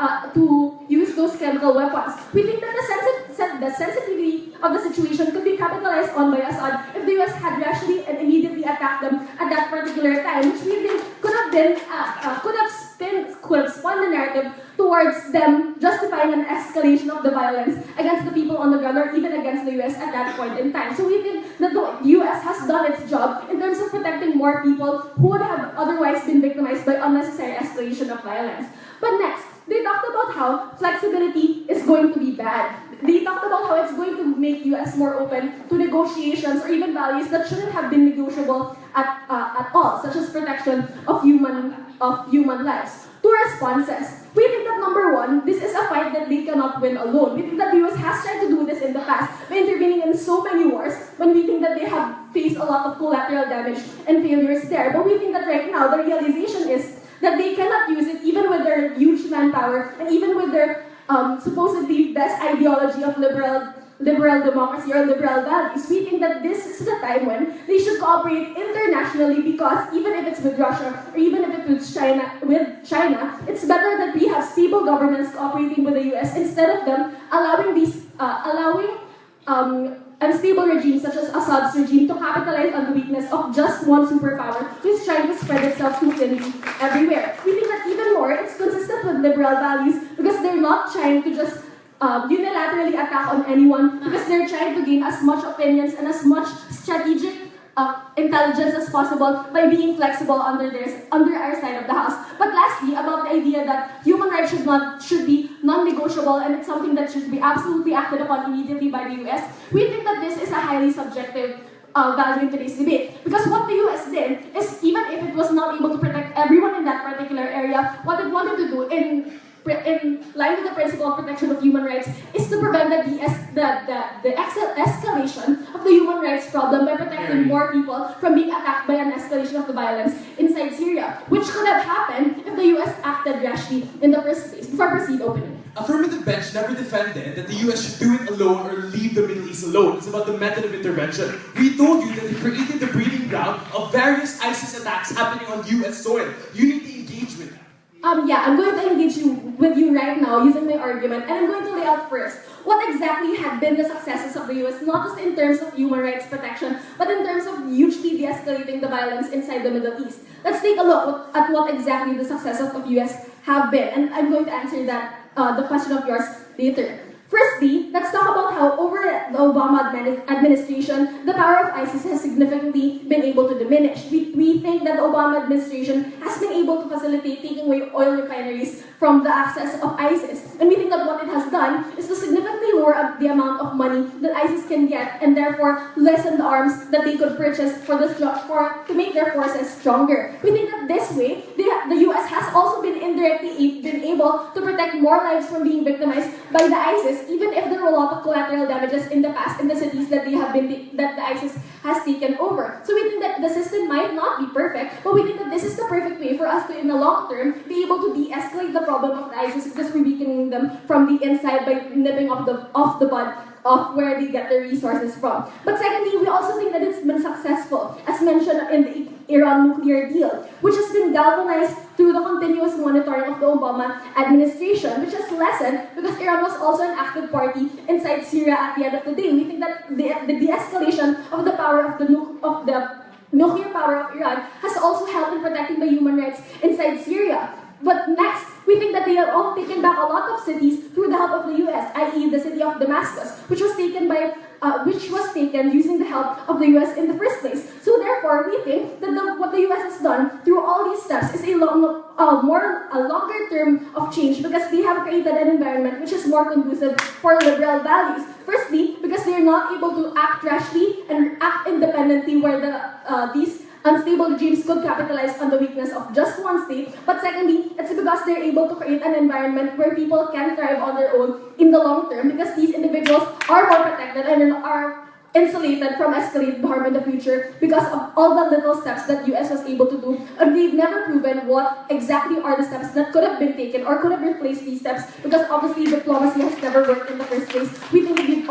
use those chemical weapons. We think that the sensitivity of the situation could be capitalized on by Assad if the US had actually and immediately attacked them at that particular time, which we think could have spun the narrative towards them justifying an escalation of the violence against the people on the ground or even against the US at that point in time. So we think that the US has done its job in terms of protecting more people who would have otherwise been victimized by unnecessary escalation of violence. But next, they talked about how flexibility is going to be bad. They talked about how it's going to make US more open to negotiations or even values that shouldn't have been negotiable at all, such as protection of human lives. Two responses. We think that number one, this is a fight that they cannot win alone. We think that the US has tried to do this in the past by intervening in so many wars when we think that they have faced a lot of collateral damage and failures there. But we think that right now the realization is that they cannot use it even with their huge manpower and even with their supposedly best ideology of liberal democracy or liberal values. We think that this is the time when they should cooperate internationally because even if it's with Russia or even if it's with China, it's better that we have stable governments cooperating with the US instead of them allowing unstable regimes such as Assad's regime to capitalize on the weakness of just one superpower who is trying to spread itself too thinly everywhere. We think that even more, it's consistent with liberal values because they're not trying to just unilaterally attack on anyone because they're trying to gain as much opinions and as much strategic intelligence as possible by being flexible under our side of the house. But lastly, about the idea that human rights should be non-negotiable and it's something that should be absolutely acted upon immediately by the US, we think that this is a highly subjective value in today's debate. Because what the US did is, even if it was not able to protect everyone in that particular area, what it wanted to do in line with the principle of protection of human rights is to prevent the escalation of the human rights problem by protecting more people from being attacked by an escalation of the violence inside Syria, which could have happened if the US acted rashly in the first place. Before I proceed, opening. Affirmative bench never defended that the US should do it alone or leave the Middle East alone. It's about the method of intervention. We told you that it created the breeding ground of various ISIS attacks happening on US soil. You need to engage with that. I'm going to engage with you right now using my argument, and I'm going to lay out first what exactly had been the successes of the US, not just in terms of human rights protection, but in terms of hugely de-escalating the violence inside the Middle East. Let's take a look at what exactly the successes of US have been, and I'm going to answer the question of yours later. Firstly, let's talk about how over the Obama administration, the power of ISIS has significantly been able to diminish. We think that the Obama administration has been able to facilitate taking away oil refineries from the access of ISIS. And we think that what it has done is to significantly lower the amount of money that ISIS can get and therefore lessen the arms that they could purchase to make their forces stronger. We think that this way, the US has also been indirectly been able to protect more lives from being victimized by the ISIS, even if there were a lot of collateral damages in the past in the cities that the ISIS has taken over. So we think that the system might not be perfect, but we think that this is the perfect way for us to, in the long term, be able to de-escalate the problem of the ISIS because we're weakening them from the inside by nipping off the bud of where they get their resources from. But secondly, we also think that it's been successful, as mentioned in the Iran nuclear deal, which has been galvanized through the continuous monitoring of the Obama administration, which has lessened because Iran was also an active party inside Syria at the end of the day. We think that the de-escalation of the power of the nuclear power of Iran has also helped in protecting the human rights inside Syria. But next, we think that they have all taken back a lot of cities through the help of the US, i.e. the city of Damascus, which was taken by which was taken using the help of the US in the first place. So therefore, we think that what the US has done through all these steps is a longer term of change, because they have created an environment which is more conducive for liberal values. Firstly, because they are not able to act rashly and act independently, where these unstable regimes could capitalize on the weakness of just one state. But secondly, it's because they're able to create an environment where people can thrive on their own in the long term, because these individuals are more protected and are insulated from escalated harm in the future because of all the little steps that US was able to do. And they've never proven what exactly are the steps that could have been taken or could have replaced these steps, because obviously diplomacy has never worked in the first place. We think we've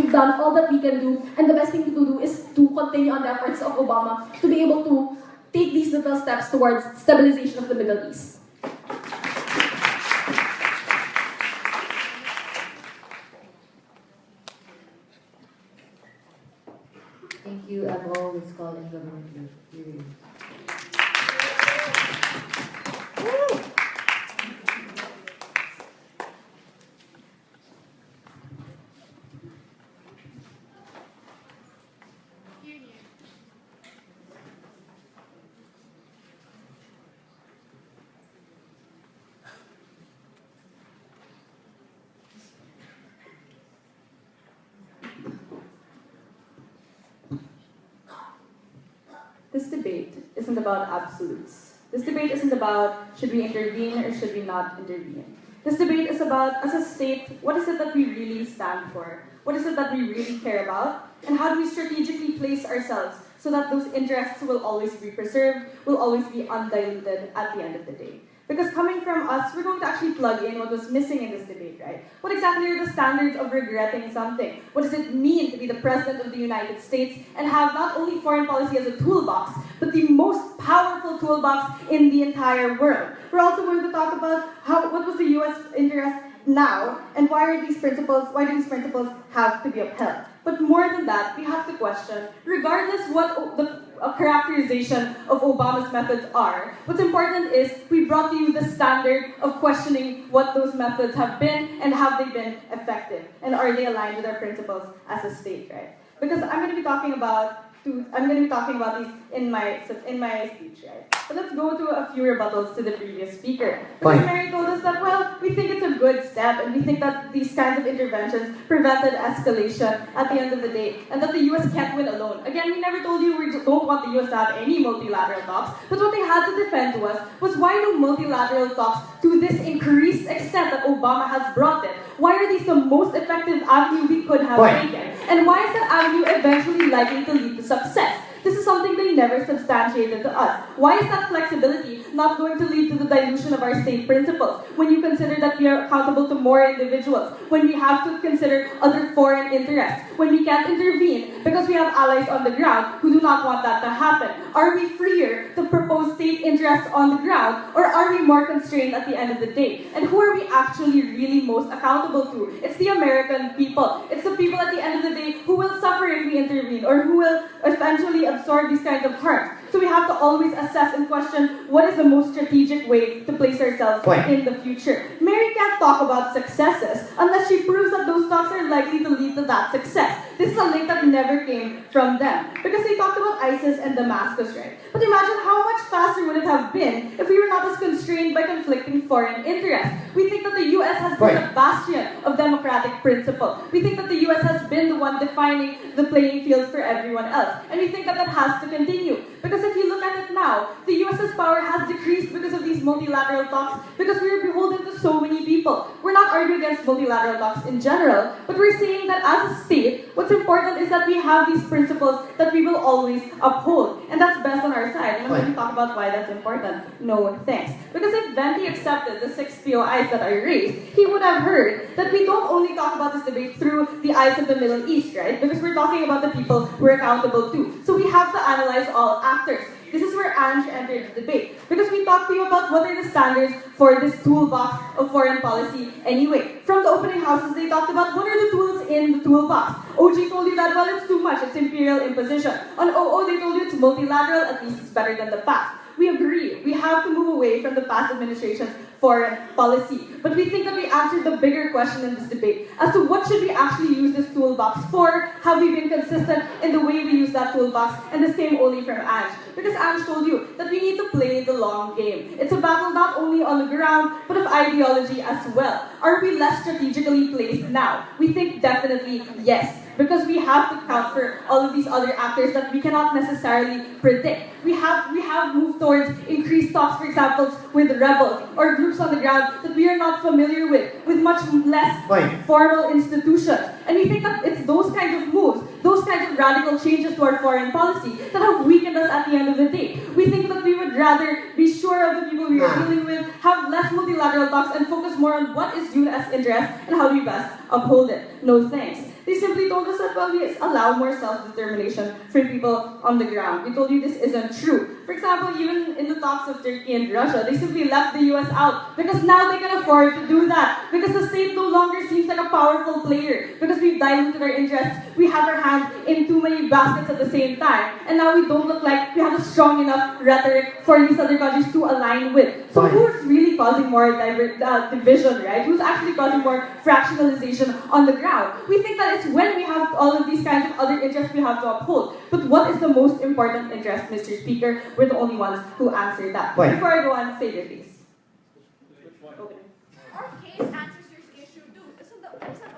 done all that we can do, and the best thing to do is to continue on the efforts of Obama to be able to take these little steps towards stabilization of the Middle East. Thank you. I've always called in government hearings. This debate isn't about absolutes. This debate isn't about should we intervene or should we not intervene. This debate is about, as a state, what is it that we really stand for? What is it that we really care about? And how do we strategically place ourselves so that those interests will always be preserved, will always be undiluted at the end of the day? Because coming from us, we're going to actually plug in what was missing in this debate, right? What exactly are the standards of regretting something? What does it mean to be the President of the United States and have not only foreign policy as a toolbox, but the most powerful toolbox in the entire world? We're also going to talk about what was the US interest now, and why do these principles have to be upheld? But more than that, we have to question, regardless what the characterization of Obama's methods are, what's important is we brought to you the standard of questioning what those methods have been and have they been effective, and are they aligned with our principles as a state, right? Because I'm going to be talking about these in my speech, right? But let's go through a few rebuttals to the previous speaker. Because Mary told us that, well, we think it's a good step, and we think that these kinds of interventions prevented escalation at the end of the day, and that the US can't win alone. Again, we never told you we don't want the US to have any multilateral talks, but what they had to defend to us was why no multilateral talks to this increased extent that Obama has brought it. Why are these the most effective avenue we could have taken? And why is that avenue eventually likely to lead to success? This is something they never substantiated to us. Why is that flexibility not going to lead to the dilution of our state principles? When you consider that we are accountable to more individuals, when we have to consider other foreign interests, when we can't intervene because we have allies on the ground who do not want that to happen. Are we freer to propose state interests on the ground, or are we more constrained at the end of the day? And who are we actually really most accountable to? It's the American people. It's the people at the end of the day who will suffer if we intervene, or who will eventually absorb these kinds of harms. So we have to always assess and question what is the most strategic way to place ourselves in the future. Mary can't talk about successes unless she proves that those talks are likely to lead to that success. This is a link that never came from them, because they talked about ISIS and Damascus, right? But imagine how much faster would it have been if we were not as constrained by conflicting foreign interests. We think that the US has been a bastion of democratic principle. We think that the US has been the one defining the playing field for everyone else. And we think that that has to continue. Because if you look at it now, the US's power has decreased because of these multilateral talks, because we are beholden to so many people. We're not arguing against multilateral talks in general, but we're saying that as a state, what's important is that we have these principles that we will always uphold. And that's best on our side. And I'm going to talk about why that's important. No thanks. Because if Venti accepted the 6 POIs that I raised, he would have heard that we don't only talk about this debate through the eyes of the Middle East, right? Because we're talking about the people we're accountable to. So we have to analyze all actors. This is where Ange entered the debate, because we talked to you about what are the standards for this toolbox of foreign policy anyway. From the opening houses, they talked about what are the tools in the toolbox. OG told you that, well, it's too much, it's imperial imposition. On OO, they told you it's multilateral, at least it's better than the past. We agree, we have to move away from the past administration's foreign policy. But we think that we answered the bigger question in this debate as to what should we actually use this toolbox for. Have we been consistent in the way we use that toolbox? And this came only from Ange. Because Ange told you that we need to play the long game. It's a battle not only on the ground, but of ideology as well. Are we less strategically placed now? We think definitely yes. Because we have to count for all of these other actors that we cannot necessarily predict. We have moved towards increased talks, for example, with rebels or groups on the ground that we are not familiar with much less formal institutions. And we think that it's those kinds of moves, those kinds of radical changes to our foreign policy that have weakened us at the end of the day. We think that we would rather be sure of the people we are dealing with, have less multilateral talks, and focus more on what is U.S. interest and how do we best uphold it. No thanks. They simply told us that, well, we allow more self-determination for people on the ground. We told you this isn't true. For example, even in the talks of Turkey and Russia, they simply left the US out because now they can afford to do that. Because the state no longer seems like a powerful player. Because we've diluted our interests. We have our hand in too many baskets at the same time. And now we don't look like we have a strong enough rhetoric for these other countries to align with. So who's really causing more division, right? Who's actually causing more fractionalization on the ground? We think that it's when we have all of these kinds of other interests we have to uphold. But what is the most important interest, Mr. Speaker? We're the only ones who answer that. Before I go on, say your piece. Our case answers your issue too. Doesn't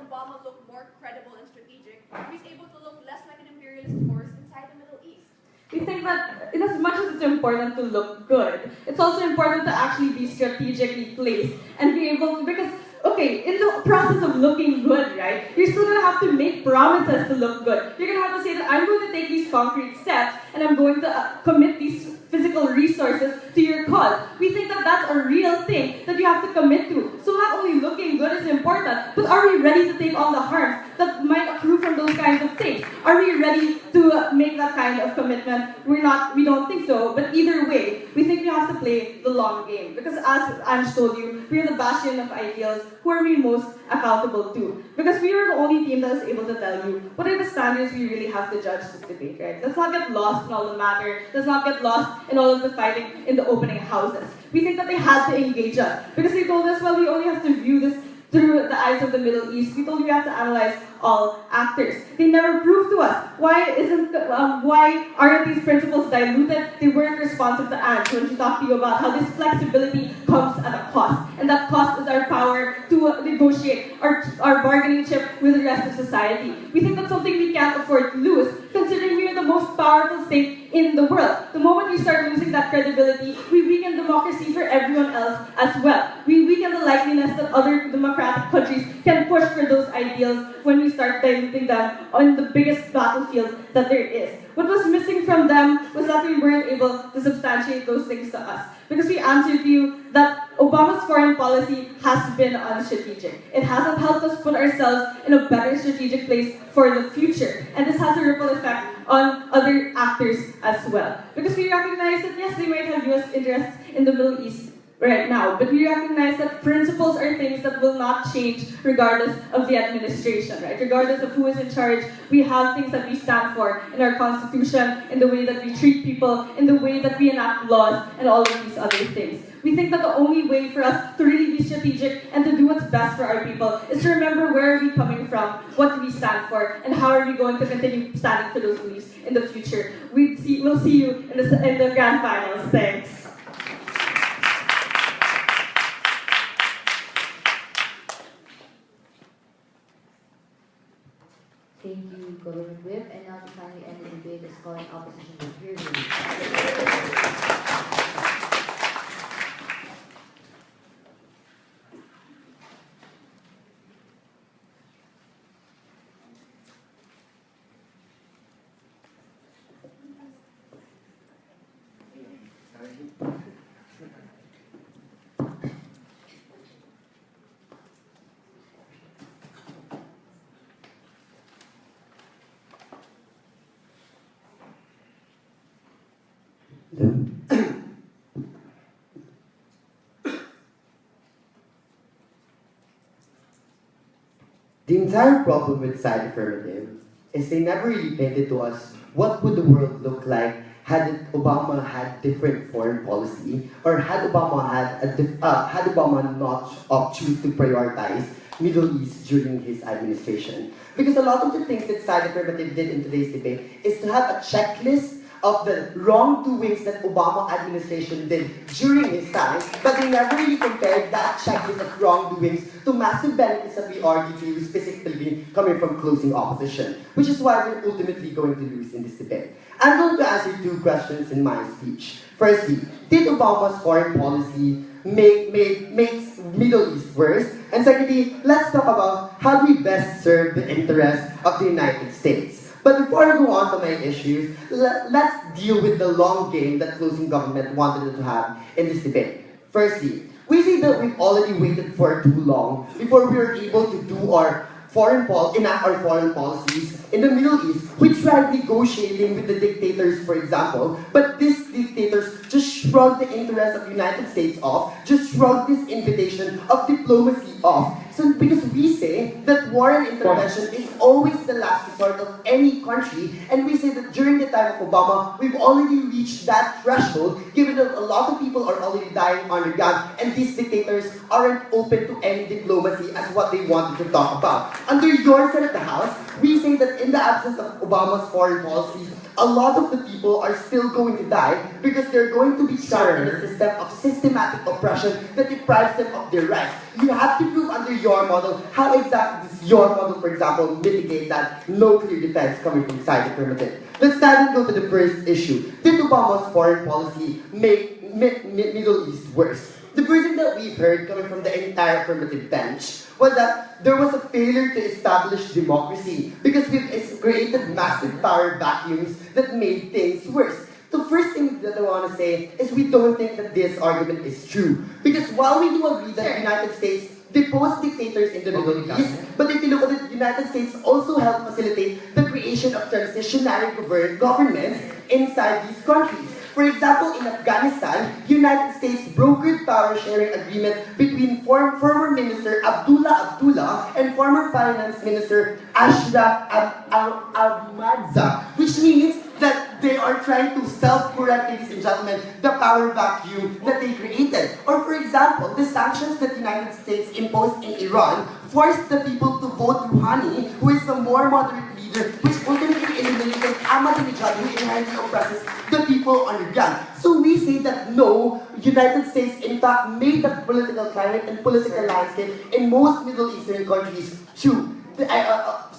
Obama look more credible and strategic? He's able to look less like an imperialist force inside the Middle East. We think that in as much as it's important to look good, it's also important to actually be strategically placed and be able to, because okay, in the process of looking good, right, you're still gonna have to make promises to look good. You're gonna have to say that I'm going to take these concrete steps and I'm going to commit these physical resources to your cause. We think that that's a real thing that you have to commit to. So not only looking good is important, but are we ready to take on the harms that might accrue from those kinds of things? Are we ready to make that kind of commitment? We don't think so, but either way, we think we have to play the long game. Because as Ange told you, we are the bastion of ideals. Who are we most accountable to? Because we are the only team that is able to tell you what are the standards we really have to judge this debate, right? Let's not get lost in all the matter. Let's not get lost in all of the fighting in the opening houses. We think that they had to engage us because they told us, well, we only have to view this through the eyes of the Middle East. We told you we have to analyze all actors. They never proved to us why aren't these principles diluted? They weren't responsive to Ange when she talked to you about how this flexibility comes at a cost, and that cost is our power to negotiate our bargaining chip with the rest of society. We think that's something we can't afford to lose, considering we are the most powerful state in the world. The moment we start losing that credibility, we weaken democracy for everyone else as well. We weaken the likeliness that other democratic countries can push for those ideals when we start diluting them on the biggest battlefield that there is. What was missing from them was that we weren't able to substantiate those things to us. Because we answered you that Obama's foreign policy has been unstrategic. It hasn't helped us put ourselves in a better strategic place for the future. And this has a ripple effect on other actors as well. Because we recognize that yes, they might have US interests in the Middle East right now, but we recognize that principles are things that will not change regardless of the administration, right? Regardless of who is in charge, we have things that we stand for in our constitution, in the way that we treat people, in the way that we enact laws, and all of these other things. We think that the only way for us to really be strategic and to do what's best for our people is to remember where are we coming from, what do we stand for, and how are we going to continue standing for those beliefs in the future. We'll see you in the grand finals. Thanks. Thank you, Government Whip. And now to finally end the debate is calling opposition to hear. The entire problem with side affirmative is they never really painted to us what would the world look like had Obama had different foreign policy, or had Obama had Obama not choose to prioritize Middle East during his administration. Because a lot of the things that side affirmative did in today's debate is to have a checklist of the wrongdoings that Obama administration did during his time, but they never really compared that checklist of wrongdoings to massive benefits that we argue to, specifically coming from closing opposition, which is why we're ultimately going to lose in this debate. I'm going to answer two questions in my speech. Firstly, did Obama's foreign policy makes Middle East worse? And secondly, let's talk about how we best serve the interests of the United States. But before I go on to my issues, let's deal with the long game that closing government wanted to have in this debate. Firstly, we say that we've already waited for too long before we were able to do enact our foreign policies in the Middle East. We tried negotiating with the dictators, for example, but these dictators just shrugged the interests of the United States off, just shrugged this invitation of diplomacy off. So because we say that war and intervention is always the last resort of any country, and we say that during the time of Obama, we've already reached that threshold, given that a lot of people are already dying on the ground, and these dictators aren't open to any diplomacy as what they wanted to talk about. Under your side of the house, we say that in the absence of Obama's foreign policy, a lot of the people are still going to die because they're going to be trapped in a system of systematic oppression that deprives them of their rights. You have to prove under your model how exactly does your model, for example, mitigate that no clear defense coming from side affirmative. Let's start and go to the first issue. Did Obama's foreign policy make Middle East worse? The first thing that we've heard coming from the entire affirmative bench was that there was a failure to establish democracy because we've created massive power vacuums that made things worse. The first thing that I want to say is we don't think that this argument is true. Because while we do agree that the United States deposed dictators in the Middle East, but if you look at it, the United States also helped facilitate the creation of transitionary governments inside these countries. For example, in Afghanistan, United States brokered power-sharing agreement between former Minister Abdullah and former Finance Minister Ashraf Ahmadza, which means that they are trying to self-correct, ladies and gentlemen, the power vacuum that they created. Or for example, the sanctions that the United States imposed in Iran forced the people to vote Rouhani, who is the more moderate leader, which ultimately eliminated Ahmadinejad, who inherently oppresses the people on the ground. So we say that no, United States in fact made the political climate and political landscape in most Middle Eastern countries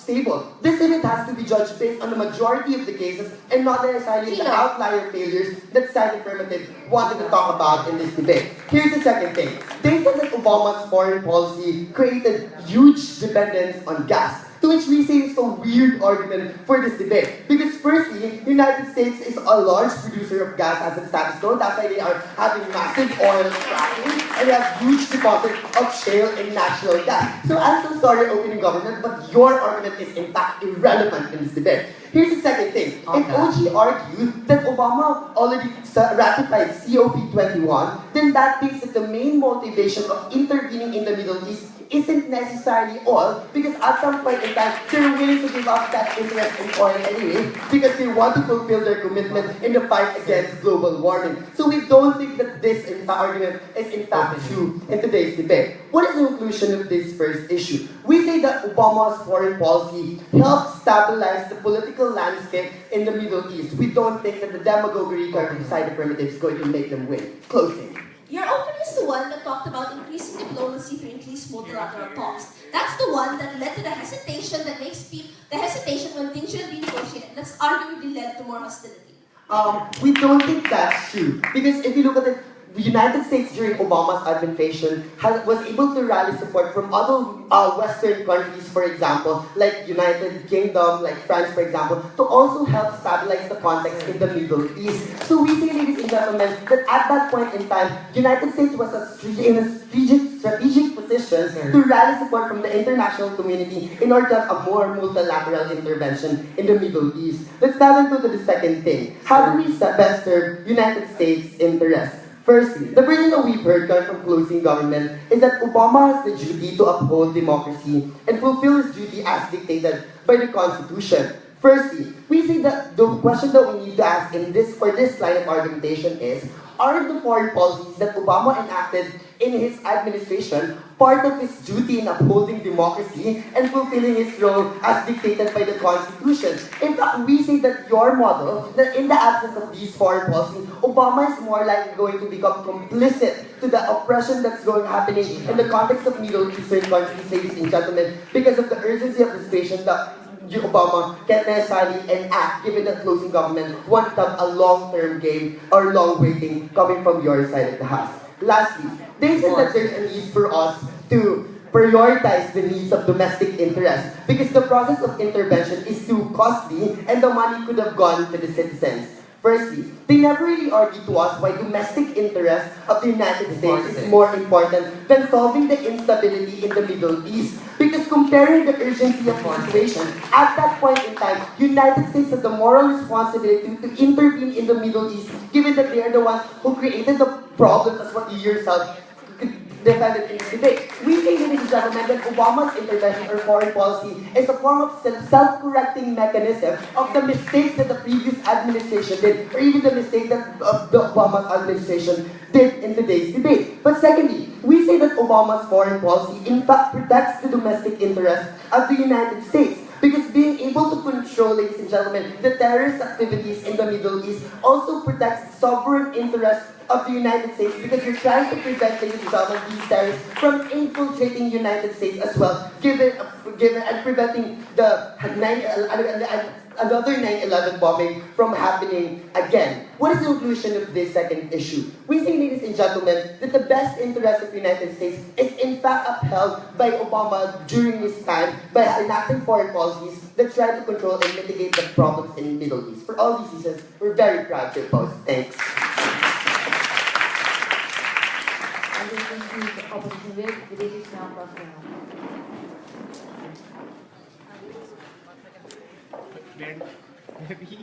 stable. This limit has to be judged based on the majority of the cases and not necessarily the outlier failures that side affirmative wanted to talk about in this debate. Here's the second thing. They said that Obama's foreign policy created huge dependence on gas, to which we say is a weird argument for this debate. Because firstly, the United States is a large producer of gas as it stands now. That's why they are having massive oil fracking, and they have huge deposits of shale and natural gas. So I'm so sorry, opening government, but your argument is in fact irrelevant in this debate. Here's the second thing. If OG argued that Obama already ratified COP21, then that means that the main motivation of intervening in the Middle East isn't necessarily oil, because at some point in time, they're willing to give up that interest in oil anyway, because they want to fulfill their commitment in the fight against global warming. So we don't think that this argument is in fact true in today's debate. What is the conclusion of this first issue? We say that Obama's foreign policy helped stabilize the political landscape in the Middle East. We don't think that the demagoguery of side affirmative is going to make them win. Closing. Your opponent is the one that talked about increasing diplomacy to increase multilateral talks. That's the one that led to the hesitation that makes people, the hesitation when things should be negotiated. That's arguably led to more hostility. We don't think that's true. Because if you look at it, the United States during Obama's administration was able to rally support from other Western countries, for example, like United Kingdom, like France, for example, to also help stabilize the context in the Middle East. So we say, ladies and gentlemen, that at that point in time, United States was in a strategic position to rally support from the international community in order to have a more multilateral intervention in the Middle East. Let's now go to the second thing. How do we best serve United States interests? Firstly, the first thing that we've heard coming from closing government is that Obama has the duty to uphold democracy and fulfill his duty as dictated by the Constitution. Firstly, we see that the question that we need to ask in this for this line of argumentation is, are the foreign policies that Obama enacted in his administration part of his duty in upholding democracy and fulfilling his role as dictated by the Constitution? In fact, we say that your model, that in the absence of these foreign policies, Obama is more likely going to become complicit to the oppression that's happening in the context of Middle Eastern countries, ladies and gentlemen, because of the urgency of the situation that Obama can't necessarily enact, given that closing government won't have a long-term game or long waiting coming from your side of the house. Lastly, they said that there's a need for us to prioritize the needs of domestic interests because the process of intervention is too costly and the money could have gone to the citizens. Firstly, they never really argued to us why domestic interests of the United States is more important than solving the instability in the Middle East. Because comparing the urgency of the situation, at that point in time, United States has the moral responsibility to intervene in the Middle East, given that they are the ones who created the problems as what you yourself defended in this debate. We say, ladies and gentlemen, that Obama's intervention or foreign policy is a form of self-correcting mechanism of the mistakes that the previous administration did, or even the mistake that the Obama administration did in today's debate. But secondly, we say that Obama's foreign policy in fact protects the domestic interests of the United States. Because being able to control, ladies and gentlemen, the terrorist activities in the Middle East also protects sovereign interests of the United States, because you're trying to prevent, ladies and gentlemen, these terrorists from infiltrating the United States as well, given and preventing the another 9/11 bombing from happening again. What is the conclusion of this second issue? We say, ladies and gentlemen, that the best interest of the United States is in fact upheld by Obama during his time by enacting foreign policies that try to control and mitigate the problems in the Middle East. For all these reasons, we're very proud to oppose. Thanks. And this concludes the opposition whip. The debate is now crossing out. Very, very,